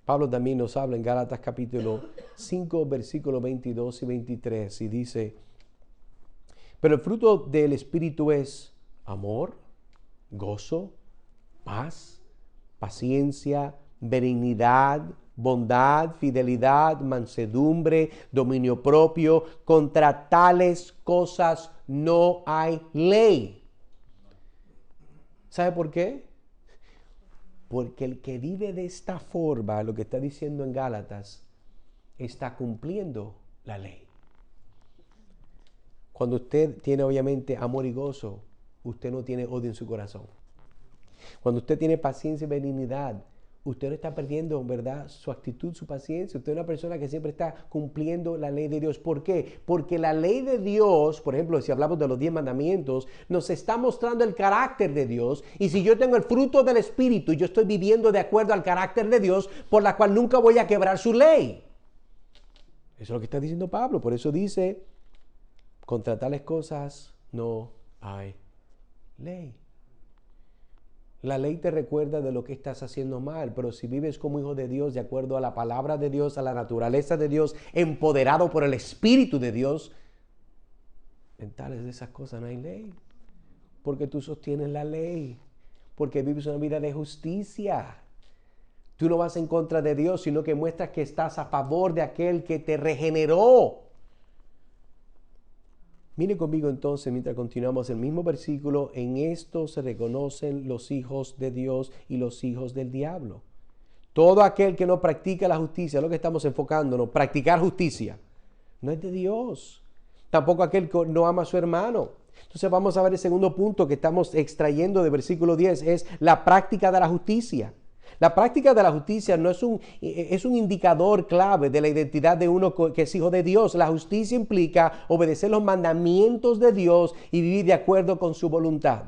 Pablo también nos habla en Gálatas capítulo 5, versículos 22 y 23, y dice: pero el fruto del Espíritu es amor, gozo, paz, paciencia, benignidad, bondad, fidelidad, mansedumbre, dominio propio. Contra tales cosas no hay ley. ¿Sabe por qué? Porque el que vive de esta forma, lo que está diciendo en Gálatas, está cumpliendo la ley. Cuando usted tiene obviamente amor y gozo, usted no tiene odio en su corazón. Cuando usted tiene paciencia y benignidad, usted no está perdiendo, ¿verdad?, su actitud, su paciencia. Usted es una persona que siempre está cumpliendo la ley de Dios. ¿Por qué? Porque la ley de Dios, por ejemplo, si hablamos de los 10 mandamientos, nos está mostrando el carácter de Dios. Y si yo tengo el fruto del Espíritu, yo estoy viviendo de acuerdo al carácter de Dios, por la cual nunca voy a quebrar su ley. Eso es lo que está diciendo Pablo. Por eso dice, contra tales cosas no hay ley. La ley te recuerda de lo que estás haciendo mal, pero si vives como hijo de Dios, de acuerdo a la palabra de Dios, a la naturaleza de Dios, empoderado por el Espíritu de Dios, en tales de esas cosas no hay ley. Porque tú sostienes la ley, porque vives una vida de justicia. Tú no vas en contra de Dios, sino que muestras que estás a favor de aquel que te regeneró. Mire conmigo entonces, mientras continuamos el mismo versículo, en esto se reconocen los hijos de Dios y los hijos del diablo. Todo aquel que no practica la justicia, lo que estamos enfocándonos, practicar justicia, no es de Dios. Tampoco aquel que no ama a su hermano. Entonces vamos a ver el segundo punto que estamos extrayendo del versículo 10, es la práctica de la justicia. La práctica de la justicia no es un indicador clave de la identidad de uno que es hijo de Dios. La justicia implica obedecer los mandamientos de Dios y vivir de acuerdo con su voluntad.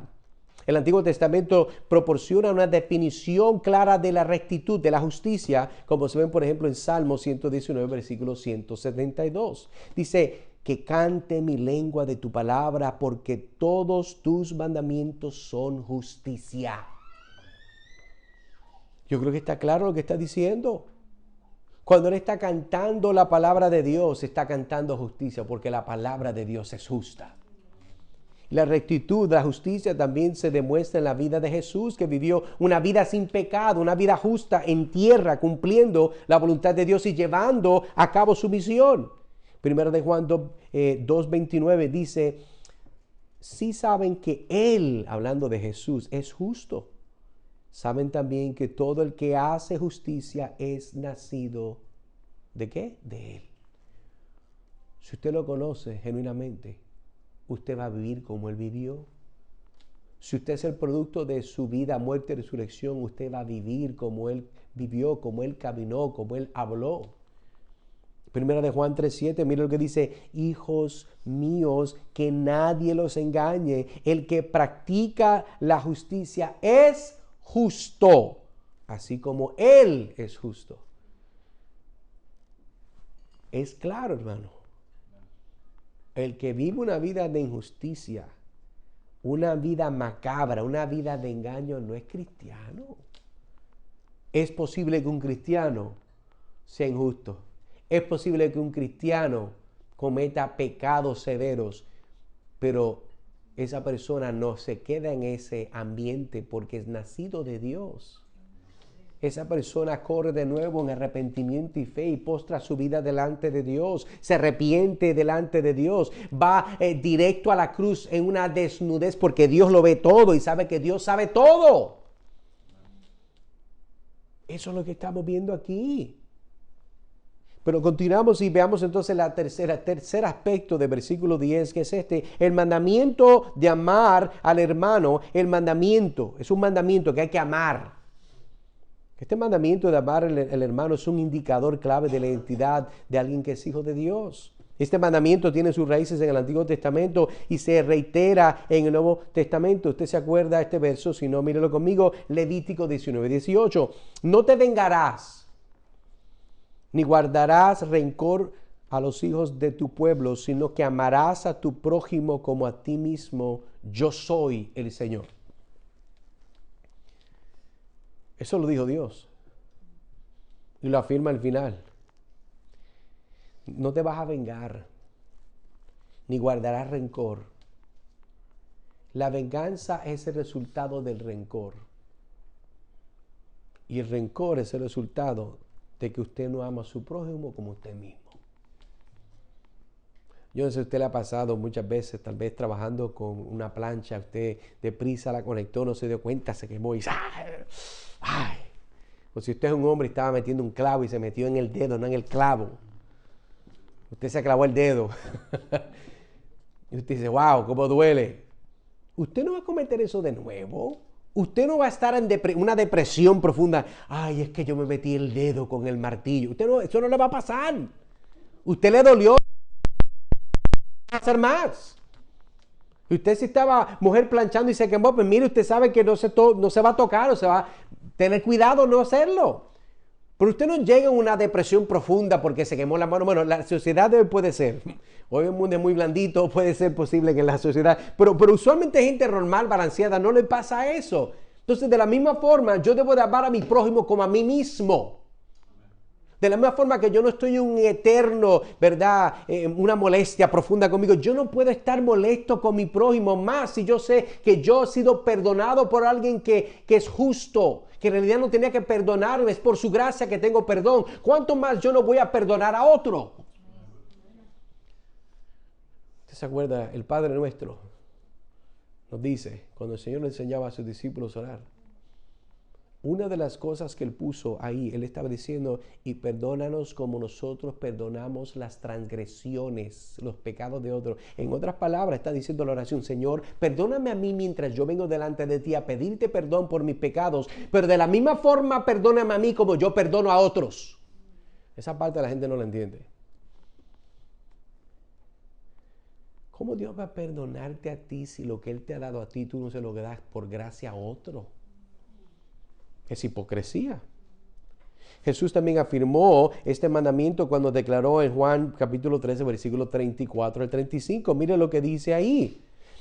El Antiguo Testamento proporciona una definición clara de la rectitud, de la justicia, como se ven, por ejemplo, en Salmo 119, versículo 172. Dice, que cante mi lengua de tu palabra, porque todos tus mandamientos son justicia. Yo creo que está claro lo que está diciendo. Cuando él está cantando la palabra de Dios, está cantando justicia, porque la palabra de Dios es justa. La rectitud, la justicia también se demuestra en la vida de Jesús, que vivió una vida sin pecado, una vida justa en tierra, cumpliendo la voluntad de Dios y llevando a cabo su misión. Primero de Juan 2:29 dice, sí saben que Él, hablando de Jesús, es justo. Saben también que todo el que hace justicia es nacido, ¿de qué? De Él. Si usted lo conoce genuinamente, usted va a vivir como Él vivió. Si usted es el producto de su vida, muerte y resurrección, usted va a vivir como Él vivió, como Él caminó, como Él habló. Primera de Juan 3:7, mira lo que dice, hijos míos, que nadie los engañe. El que practica la justicia es justo, así como Él es justo. Es claro, hermano. El que vive una vida de injusticia, una vida macabra, una vida de engaño, no es cristiano. Es posible que un cristiano sea injusto. Es posible que un cristiano cometa pecados severos, pero esa persona no se queda en ese ambiente porque es nacido de Dios. Esa persona corre de nuevo en arrepentimiento y fe y postra su vida delante de Dios. Se arrepiente delante de Dios. Va directo a la cruz en una desnudez porque Dios lo ve todo y sabe que Dios sabe todo. Eso es lo que estamos viendo aquí. Pero continuamos y veamos entonces el tercer aspecto del versículo 10, que es el mandamiento de amar al hermano. El mandamiento es un mandamiento que hay que amar. Este mandamiento de amar al hermano es un indicador clave de la identidad de alguien que es hijo de Dios. Este mandamiento tiene sus raíces en el Antiguo Testamento y se reitera en el Nuevo Testamento. Usted se acuerda de este verso, si no, mírelo conmigo, Levítico 19:18. No te vengarás, ni guardarás rencor a los hijos de tu pueblo, sino que amarás a tu prójimo como a ti mismo. Yo soy el Señor. Eso lo dijo Dios. Y lo afirma al final. No te vas a vengar, ni guardarás rencor. La venganza es el resultado del rencor. Y el rencor es el resultado de que usted no ama a su prójimo como usted mismo. Yo no sé si a usted le ha pasado muchas veces, tal vez trabajando con una plancha, usted deprisa la conectó, no se dio cuenta, se quemó y ¡ay! O si usted es un hombre y estaba metiendo un clavo y se metió en el dedo, no en el clavo. Usted se clavó el dedo. Y usted dice, wow, cómo duele. Usted no va a cometer eso de nuevo. Usted no va a estar en una depresión profunda. Ay, es que yo me metí el dedo con el martillo. Eso no le va a pasar. Usted le dolió. No va a hacer más. Usted si estaba mujer planchando y se quemó, pues mire, usted sabe que no se va a tocar, o se va a tener cuidado no hacerlo. Pero usted no llega a una depresión profunda porque se quemó la mano. Bueno, la sociedad de hoy puede ser. Hoy el mundo es muy blandito, puede ser posible que en la sociedad. Pero usualmente gente normal, balanceada, no le pasa eso. Entonces, de la misma forma, yo debo de amar a mi prójimo como a mí mismo. De la misma forma que yo no estoy un eterno, ¿verdad? Una molestia profunda conmigo. Yo no puedo estar molesto con mi prójimo más si yo sé que yo he sido perdonado por alguien que es justo, que en realidad no tenía que perdonarme, es por su gracia que tengo perdón. ¿Cuánto más yo no voy a perdonar a otro? ¿Usted se acuerda? El Padre Nuestro nos dice, cuando el Señor le enseñaba a sus discípulos a orar, una de las cosas que Él puso ahí, Él estaba diciendo, y perdónanos como nosotros perdonamos las transgresiones, los pecados de otros. En otras palabras, está diciendo la oración, Señor, perdóname a mí mientras yo vengo delante de ti a pedirte perdón por mis pecados, pero de la misma forma perdóname a mí como yo perdono a otros. Esa parte la gente no la entiende. ¿Cómo Dios va a perdonarte a ti si lo que Él te ha dado a ti tú no se lo das por gracia a otro? Es hipocresía. Jesús también afirmó este mandamiento cuando declaró en Juan capítulo 13, versículo 34 al 35. Mire lo que dice ahí.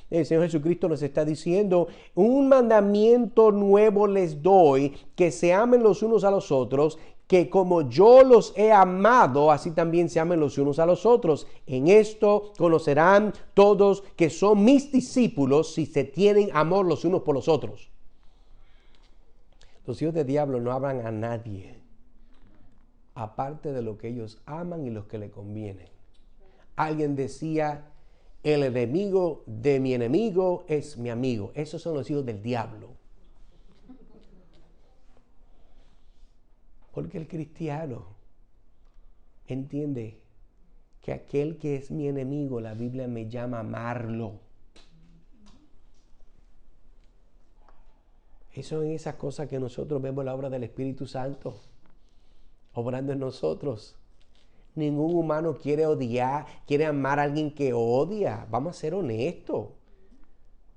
El Señor Jesucristo nos está diciendo, un mandamiento nuevo les doy, que se amen los unos a los otros, que como yo los he amado, así también se amen los unos a los otros. En esto conocerán todos que son mis discípulos si se tienen amor los unos por los otros. Los hijos del diablo no aman a nadie, aparte de lo que ellos aman y los que le convienen. Alguien decía, el enemigo de mi enemigo es mi amigo. Esos son los hijos del diablo. Porque el cristiano entiende que aquel que es mi enemigo, la Biblia me llama a amarlo. Eso son esas cosas que nosotros vemos en la obra del Espíritu Santo, obrando en nosotros. Ningún humano quiere odiar, quiere amar a alguien que odia. Vamos a ser honestos.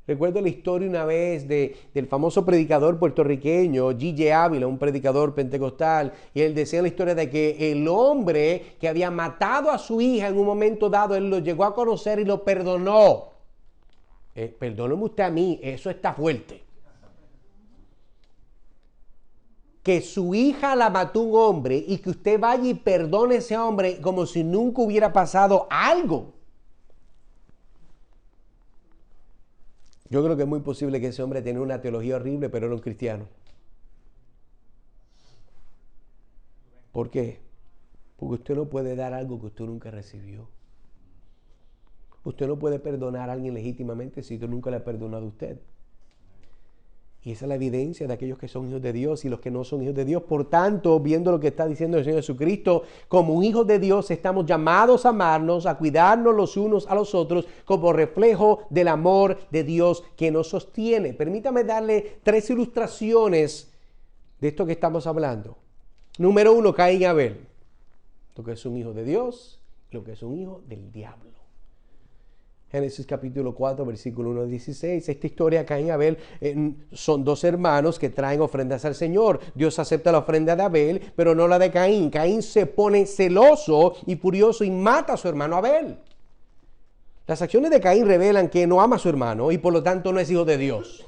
Recuerdo la historia una vez del famoso predicador puertorriqueño, G.J. Ávila, un predicador pentecostal, y él decía la historia de que el hombre que había matado a su hija en un momento dado, él lo llegó a conocer y lo perdonó. Perdóneme usted a mí, eso está fuerte. Que su hija la mató un hombre y que usted vaya y perdone a ese hombre como si nunca hubiera pasado algo. Yo creo que es muy posible que ese hombre tenía una teología horrible, pero era un cristiano. ¿Por qué? Porque usted no puede dar algo que usted nunca recibió. Usted no puede perdonar a alguien legítimamente si usted nunca le ha perdonado a usted. Y esa es la evidencia de aquellos que son hijos de Dios y los que no son hijos de Dios. Por tanto, viendo lo que está diciendo el Señor Jesucristo, como hijos de Dios estamos llamados a amarnos, a cuidarnos los unos a los otros como reflejo del amor de Dios que nos sostiene. Permítame darle 3 ilustraciones de esto que estamos hablando. Número 1, Caín y Abel. Lo que es un hijo de Dios y lo que es un hijo del diablo. Génesis capítulo 4, versículo 1 al 16. Esta historia, Caín y Abel, son 2 hermanos que traen ofrendas al Señor. Dios acepta la ofrenda de Abel, pero no la de Caín. Caín se pone celoso y furioso y mata a su hermano Abel. Las acciones de Caín revelan que no ama a su hermano y por lo tanto no es hijo de Dios.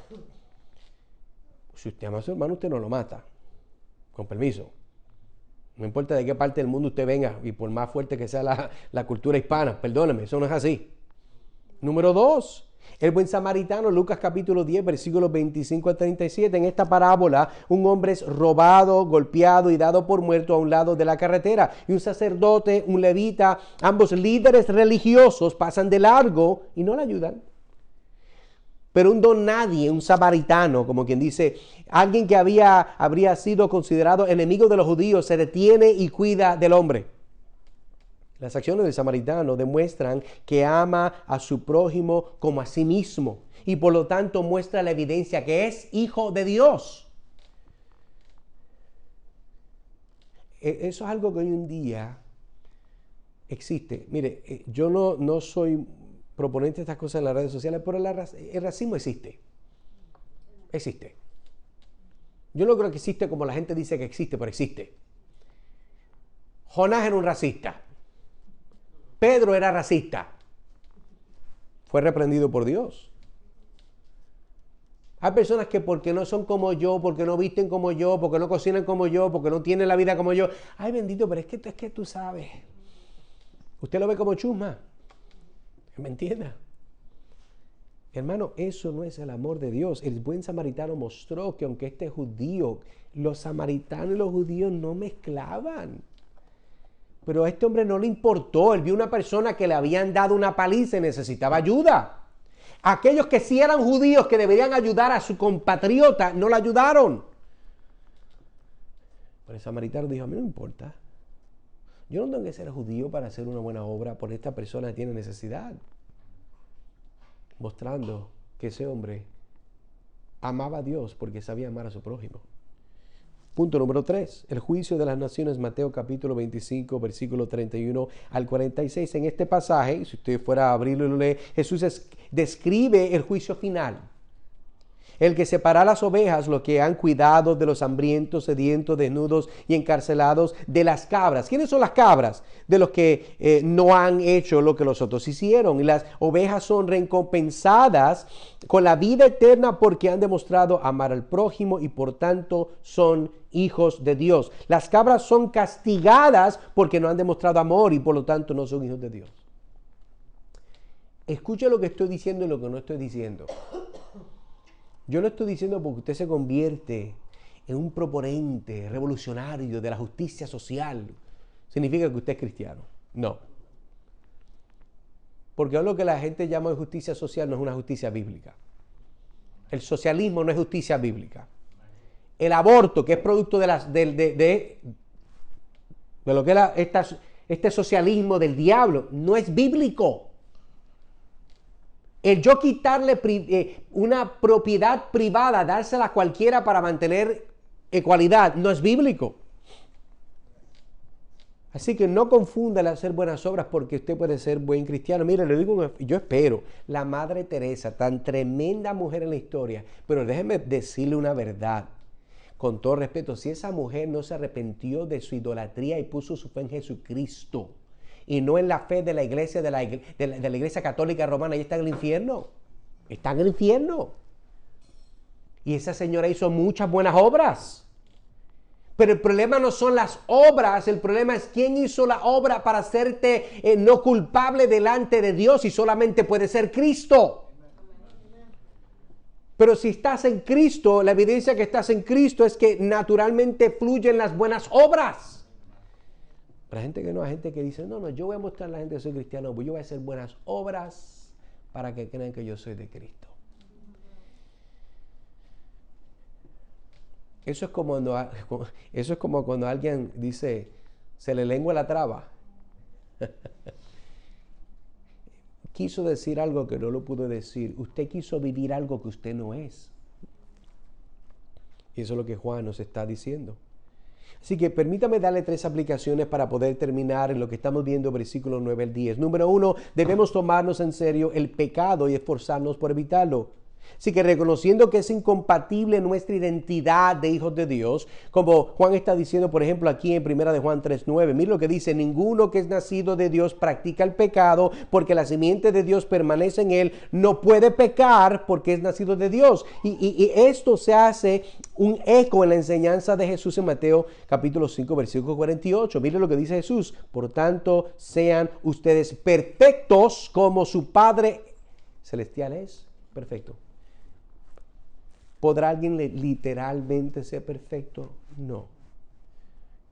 Si usted ama a su hermano, usted no lo mata. Con permiso. No importa de qué parte del mundo usted venga y por más fuerte que sea la cultura hispana, perdóneme, eso no es así. Número 2, el buen samaritano, Lucas capítulo 10, versículos 25 al 37. En esta parábola, un hombre es robado, golpeado y dado por muerto a un lado de la carretera. Y un sacerdote, un levita, ambos líderes religiosos pasan de largo y no le ayudan. Pero un don nadie, un samaritano, como quien dice, alguien que habría sido considerado enemigo de los judíos, se detiene y cuida del hombre. Las acciones del samaritano demuestran que ama a su prójimo como a sí mismo y por lo tanto muestra la evidencia que es hijo de Dios. Eso es algo que hoy en día existe. Mire, yo no soy proponente de estas cosas en las redes sociales, pero el racismo existe. Existe. Yo no creo que existe como la gente dice que existe, pero existe. Jonás era un racista. Pedro era racista. Fue reprendido por Dios. Hay personas que porque no son como yo, porque no visten como yo, porque no cocinan como yo, porque no tienen la vida como yo. Ay, bendito, pero es que tú sabes. Usted lo ve como chusma. ¿Me entiende? Hermano, eso no es el amor de Dios. El buen samaritano mostró que aunque este judío, los samaritanos y los judíos no mezclaban. Pero a este hombre no le importó. Él vio una persona que le habían dado una paliza y necesitaba ayuda. Aquellos que sí eran judíos que deberían ayudar a su compatriota, no le ayudaron. Pero el samaritano dijo, a mí no me importa. Yo no tengo que ser judío para hacer una buena obra por esta persona que tiene necesidad. Mostrando que ese hombre amaba a Dios porque sabía amar a su prójimo. Punto número 3, el juicio de las naciones, Mateo capítulo 25, versículo 31 al 46. En este pasaje, si usted fuera a abrirlo y lo lee, Jesús describe el juicio final. El que separa las ovejas, los que han cuidado de los hambrientos, sedientos, desnudos y encarcelados, de las cabras. ¿Quiénes son las cabras? De los que no han hecho lo que los otros hicieron. Y las ovejas son recompensadas con la vida eterna porque han demostrado amar al prójimo y por tanto son hijos de Dios. Las cabras son castigadas porque no han demostrado amor y por lo tanto no son hijos de Dios. Escuche lo que estoy diciendo y lo que no estoy diciendo. Yo no estoy diciendo porque usted se convierte en un proponente revolucionario de la justicia social, significa que usted es cristiano. No. Porque lo que la gente llama de justicia social no es una justicia bíblica. El socialismo no es justicia bíblica. El aborto, que es producto de lo que era este socialismo del diablo, no es bíblico. El yo quitarle una propiedad privada, dársela a cualquiera para mantener ecualidad, no es bíblico. Así que no confunda el hacer buenas obras porque usted puede ser buen cristiano. Mire, le digo, yo espero, la Madre Teresa, tan tremenda mujer en la historia, pero déjeme decirle una verdad. Con todo respeto, si esa mujer no se arrepintió de su idolatría y puso su fe en Jesucristo, y no en la fe de la iglesia, de la iglesia católica romana, ella está en el infierno. Está en el infierno. Y esa señora hizo muchas buenas obras. Pero el problema no son las obras, el problema es quién hizo la obra para hacerte no culpable delante de Dios y solamente puede ser Cristo. Pero si estás en Cristo, la evidencia que estás en Cristo es que naturalmente fluyen las buenas obras. Pero hay gente que no, hay gente que dice, no, yo voy a mostrar a la gente que soy cristiano, pues yo voy a hacer buenas obras para que crean que yo soy de Cristo. Eso es como cuando alguien dice, se le lengua la traba. Quiso decir algo que no lo pudo decir. Usted quiso vivir algo que usted no es. Y eso es lo que Juan nos está diciendo. Así que permítame darle 3 aplicaciones para poder terminar en lo que estamos viendo, versículos 9 al 10. Número 1, debemos tomarnos en serio el pecado y esforzarnos por evitarlo. Así que reconociendo que es incompatible nuestra identidad de hijos de Dios, como Juan está diciendo, por ejemplo, aquí en 1 de Juan 3:9, mira lo que dice, ninguno que es nacido de Dios practica el pecado, porque la simiente de Dios permanece en él, no puede pecar porque es nacido de Dios. Y esto se hace un eco en la enseñanza de Jesús en Mateo capítulo 5, versículo 48. Mire lo que dice Jesús, por tanto, sean ustedes perfectos como su Padre Celestial es perfecto. ¿Podrá alguien literalmente ser perfecto? No.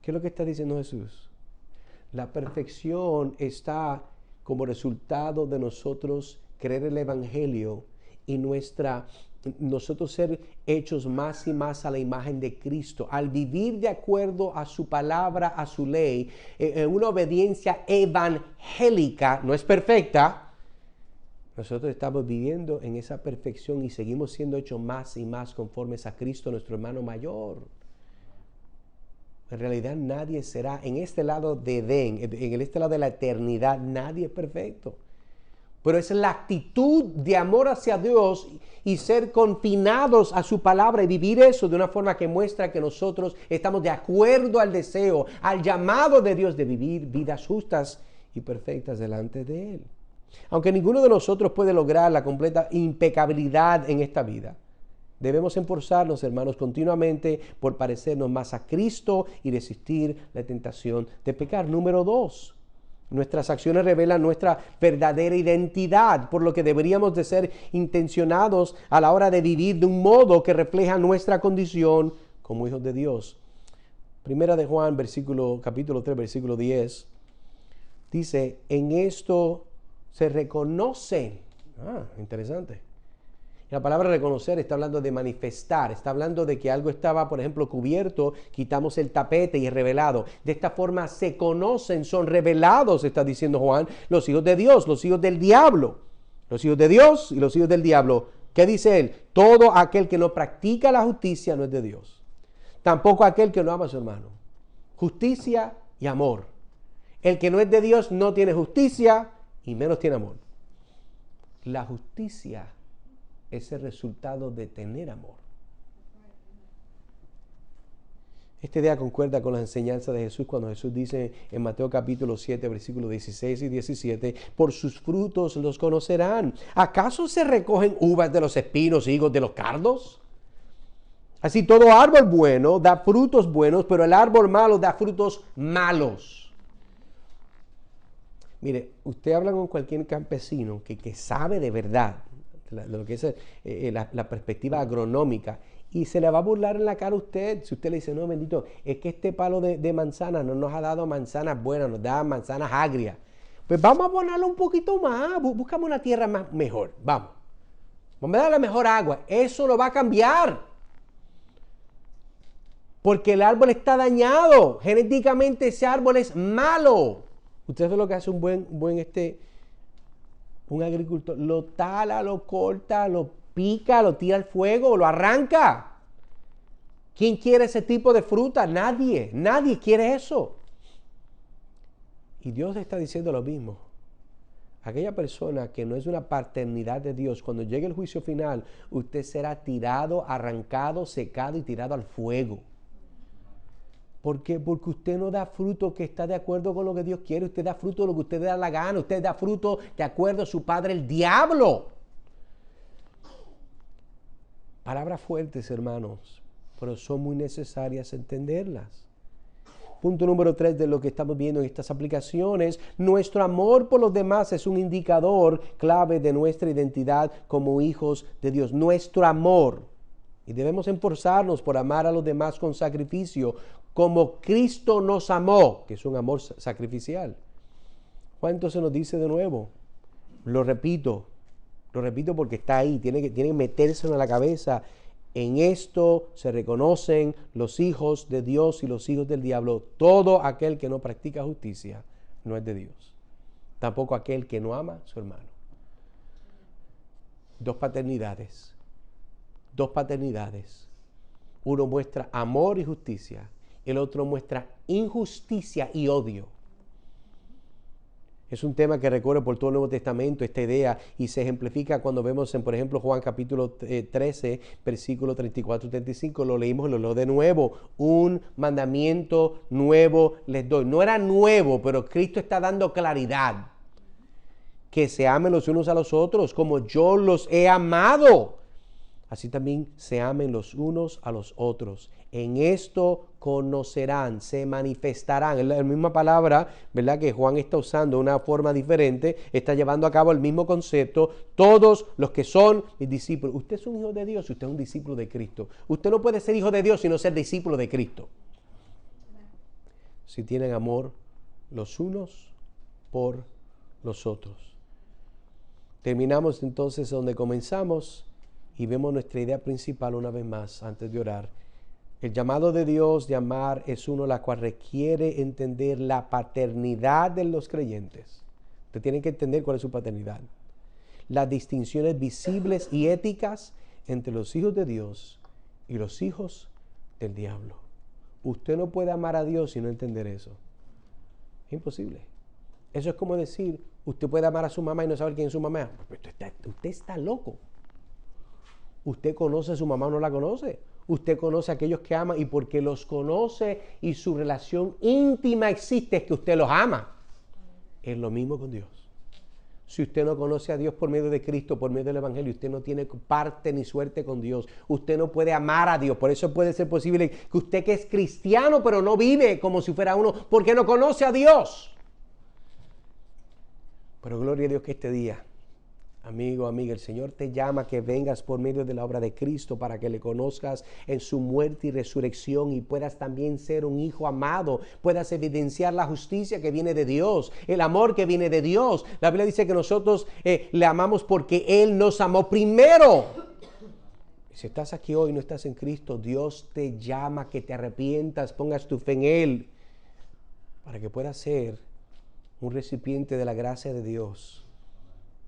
¿Qué es lo que está diciendo Jesús? La perfección está como resultado de nosotros creer el Evangelio y nosotros ser hechos más y más a la imagen de Cristo, al vivir de acuerdo a su palabra, a su ley, en una obediencia evangélica, no es perfecta. Nosotros estamos viviendo en esa perfección y seguimos siendo hechos más y más conformes a Cristo, nuestro hermano mayor. En realidad nadie será, en este lado de Edén, en este lado de la eternidad, nadie es perfecto. Pero es la actitud de amor hacia Dios y ser confinados a su palabra y vivir eso de una forma que muestra que nosotros estamos de acuerdo al deseo, al llamado de Dios de vivir vidas justas y perfectas delante de Él. Aunque ninguno de nosotros puede lograr la completa impecabilidad en esta vida, debemos esforzarnos, hermanos, continuamente por parecernos más a Cristo y resistir la tentación de pecar. Número 2. Nuestras acciones revelan nuestra verdadera identidad, por lo que deberíamos de ser intencionados a la hora de vivir de un modo que refleja nuestra condición como hijos de Dios. Primera de Juan, capítulo 3, versículo 10, dice, en esto se reconocen. Interesante. La palabra reconocer está hablando de manifestar, está hablando de que algo estaba, por ejemplo, cubierto, quitamos el tapete y es revelado. De esta forma se conocen, son revelados, está diciendo Juan, los hijos de Dios, los hijos del diablo. Los hijos de Dios y los hijos del diablo. ¿Qué dice él? Todo aquel que no practica la justicia no es de Dios. Tampoco aquel que no ama a su hermano. Justicia y amor. El que no es de Dios no tiene justicia y menos tiene amor. La justicia es el resultado de tener amor. Esta idea concuerda con la enseñanza de Jesús cuando Jesús dice en Mateo capítulo 7, versículos 16 y 17, por sus frutos los conocerán. ¿Acaso se recogen uvas de los espinos, higos de los cardos? Así todo árbol bueno da frutos buenos, pero el árbol malo da frutos malos. Mire, usted habla con cualquier campesino que sabe de verdad lo que es la perspectiva agronómica, y se le va a burlar en la cara a usted si usted le dice, no, bendito, es que este palo de manzana no nos ha dado manzanas buenas, nos da manzanas agrias. Pues vamos a ponerlo un poquito más, buscamos una tierra mejor, vamos a darle mejor agua. Eso lo va a cambiar, porque el árbol está dañado, genéticamente ese árbol es malo. Usted ve lo que hace un agricultor, lo tala, lo corta, lo pica, lo tira al fuego, lo arranca. ¿Quién quiere ese tipo de fruta? Nadie quiere eso. Y Dios está diciendo lo mismo. Aquella persona que no es una paternidad de Dios, cuando llegue el juicio final, usted será tirado, arrancado, secado y tirado al fuego. ¿Por qué? Porque usted no da fruto que está de acuerdo con lo que Dios quiere. Usted da fruto de lo que usted le da la gana. Usted da fruto de acuerdo a su padre, el diablo. Palabras fuertes, hermanos, pero son muy necesarias entenderlas. Punto número 3 de lo que estamos viendo en estas aplicaciones. Nuestro amor por los demás es un indicador clave de nuestra identidad como hijos de Dios. Nuestro amor. Y debemos esforzarnos por amar a los demás con sacrificio, como Cristo nos amó, que es un amor sacrificial. Juan entonces nos dice de nuevo, lo repito porque está ahí, tiene que meterse en la cabeza. En esto se reconocen los hijos de Dios y los hijos del diablo. Todo aquel que no practica justicia no es de Dios. Tampoco aquel que no ama a su hermano. Dos paternidades. Uno muestra amor y justicia. El otro muestra injusticia y odio. Es un tema que recorre por todo el Nuevo Testamento, esta idea, y se ejemplifica cuando vemos en, por ejemplo, Juan capítulo 13, versículo 34 y 35. Lo leímos y lo leo de nuevo. Un mandamiento nuevo les doy. No era nuevo, pero Cristo está dando claridad. Que se amen los unos a los otros como yo los he amado. Así también se amen los unos a los otros. En esto conocerán, se manifestarán. Es la misma palabra, ¿verdad? Que Juan está usando una forma diferente, está llevando a cabo el mismo concepto. Todos los que son mis discípulos. Usted es un hijo de Dios y usted es un discípulo de Cristo. Usted no puede ser hijo de Dios sino ser discípulo de Cristo. Si tienen amor los unos por los otros. Terminamos entonces donde comenzamos y vemos nuestra idea principal una vez más antes de orar. El llamado de Dios de amar es uno la cual requiere entender la paternidad de los creyentes. Usted tiene que entender cuál es su paternidad. Las distinciones visibles y éticas entre los hijos de Dios y los hijos del diablo. Usted no puede amar a Dios sin no entender eso. Es imposible. Eso es como decir, usted puede amar a su mamá y no saber quién es su mamá. Usted está loco. Usted conoce a su mamá o no la conoce. Usted conoce a aquellos que ama y porque los conoce y su relación íntima existe es que usted los ama. Es lo mismo con Dios. Si usted no conoce a Dios por medio de Cristo, por medio del Evangelio, usted no tiene parte ni suerte con Dios. Usted no puede amar a Dios. Por eso puede ser posible que usted que es cristiano, pero no vive como si fuera uno, porque no conoce a Dios. Pero gloria a Dios que este día, amigo, amiga, el Señor te llama a que vengas por medio de la obra de Cristo para que le conozcas en su muerte y resurrección y puedas también ser un hijo amado, puedas evidenciar la justicia que viene de Dios, el amor que viene de Dios. La Biblia dice que nosotros le amamos porque Él nos amó primero. Si estás aquí hoy y no estás en Cristo, Dios te llama a que te arrepientas, pongas tu fe en Él para que puedas ser un recipiente de la gracia de Dios.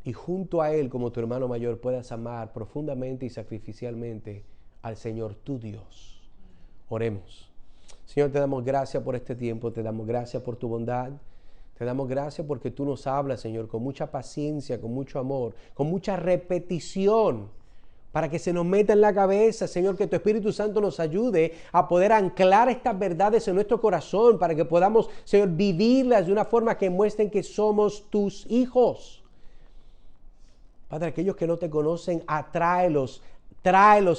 Y junto a Él, como tu hermano mayor, puedas amar profundamente y sacrificialmente al Señor tu Dios. Oremos. Señor, te damos gracias por este tiempo, te damos gracias por tu bondad, te damos gracias porque tú nos hablas, Señor, con mucha paciencia, con mucho amor, con mucha repetición, para que se nos meta en la cabeza, Señor, que tu Espíritu Santo nos ayude a poder anclar estas verdades en nuestro corazón, para que podamos, Señor, vivirlas de una forma que muestren que somos tus hijos. Padre, aquellos que no te conocen, tráelos,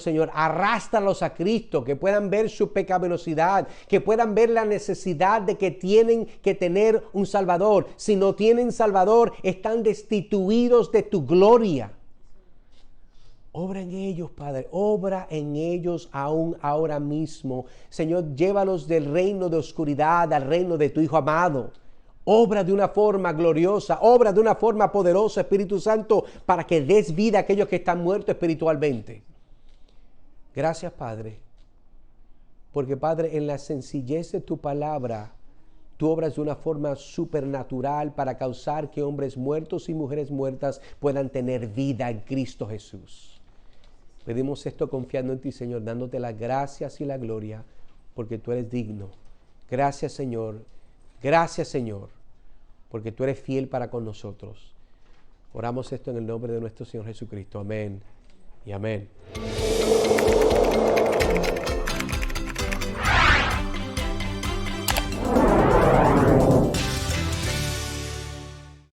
Señor, arrástralos a Cristo, que puedan ver su pecaminosidad, que puedan ver la necesidad de que tienen que tener un Salvador. Si no tienen Salvador, están destituidos de tu gloria. Obra en ellos, Padre, obra en ellos aún ahora mismo. Señor, llévalos del reino de oscuridad al reino de tu Hijo amado. Obra de una forma gloriosa, obra de una forma poderosa, Espíritu Santo, para que des vida a aquellos que están muertos espiritualmente. Gracias, Padre, porque, Padre, en la sencillez de tu palabra, tú obras de una forma supernatural para causar que hombres muertos y mujeres muertas puedan tener vida en Cristo Jesús. Pedimos esto confiando en ti, Señor, dándote las gracias y la gloria, porque tú eres digno. Gracias, Señor. Gracias, Señor, porque tú eres fiel para con nosotros. Oramos esto en el nombre de nuestro Señor Jesucristo. Amén y amén.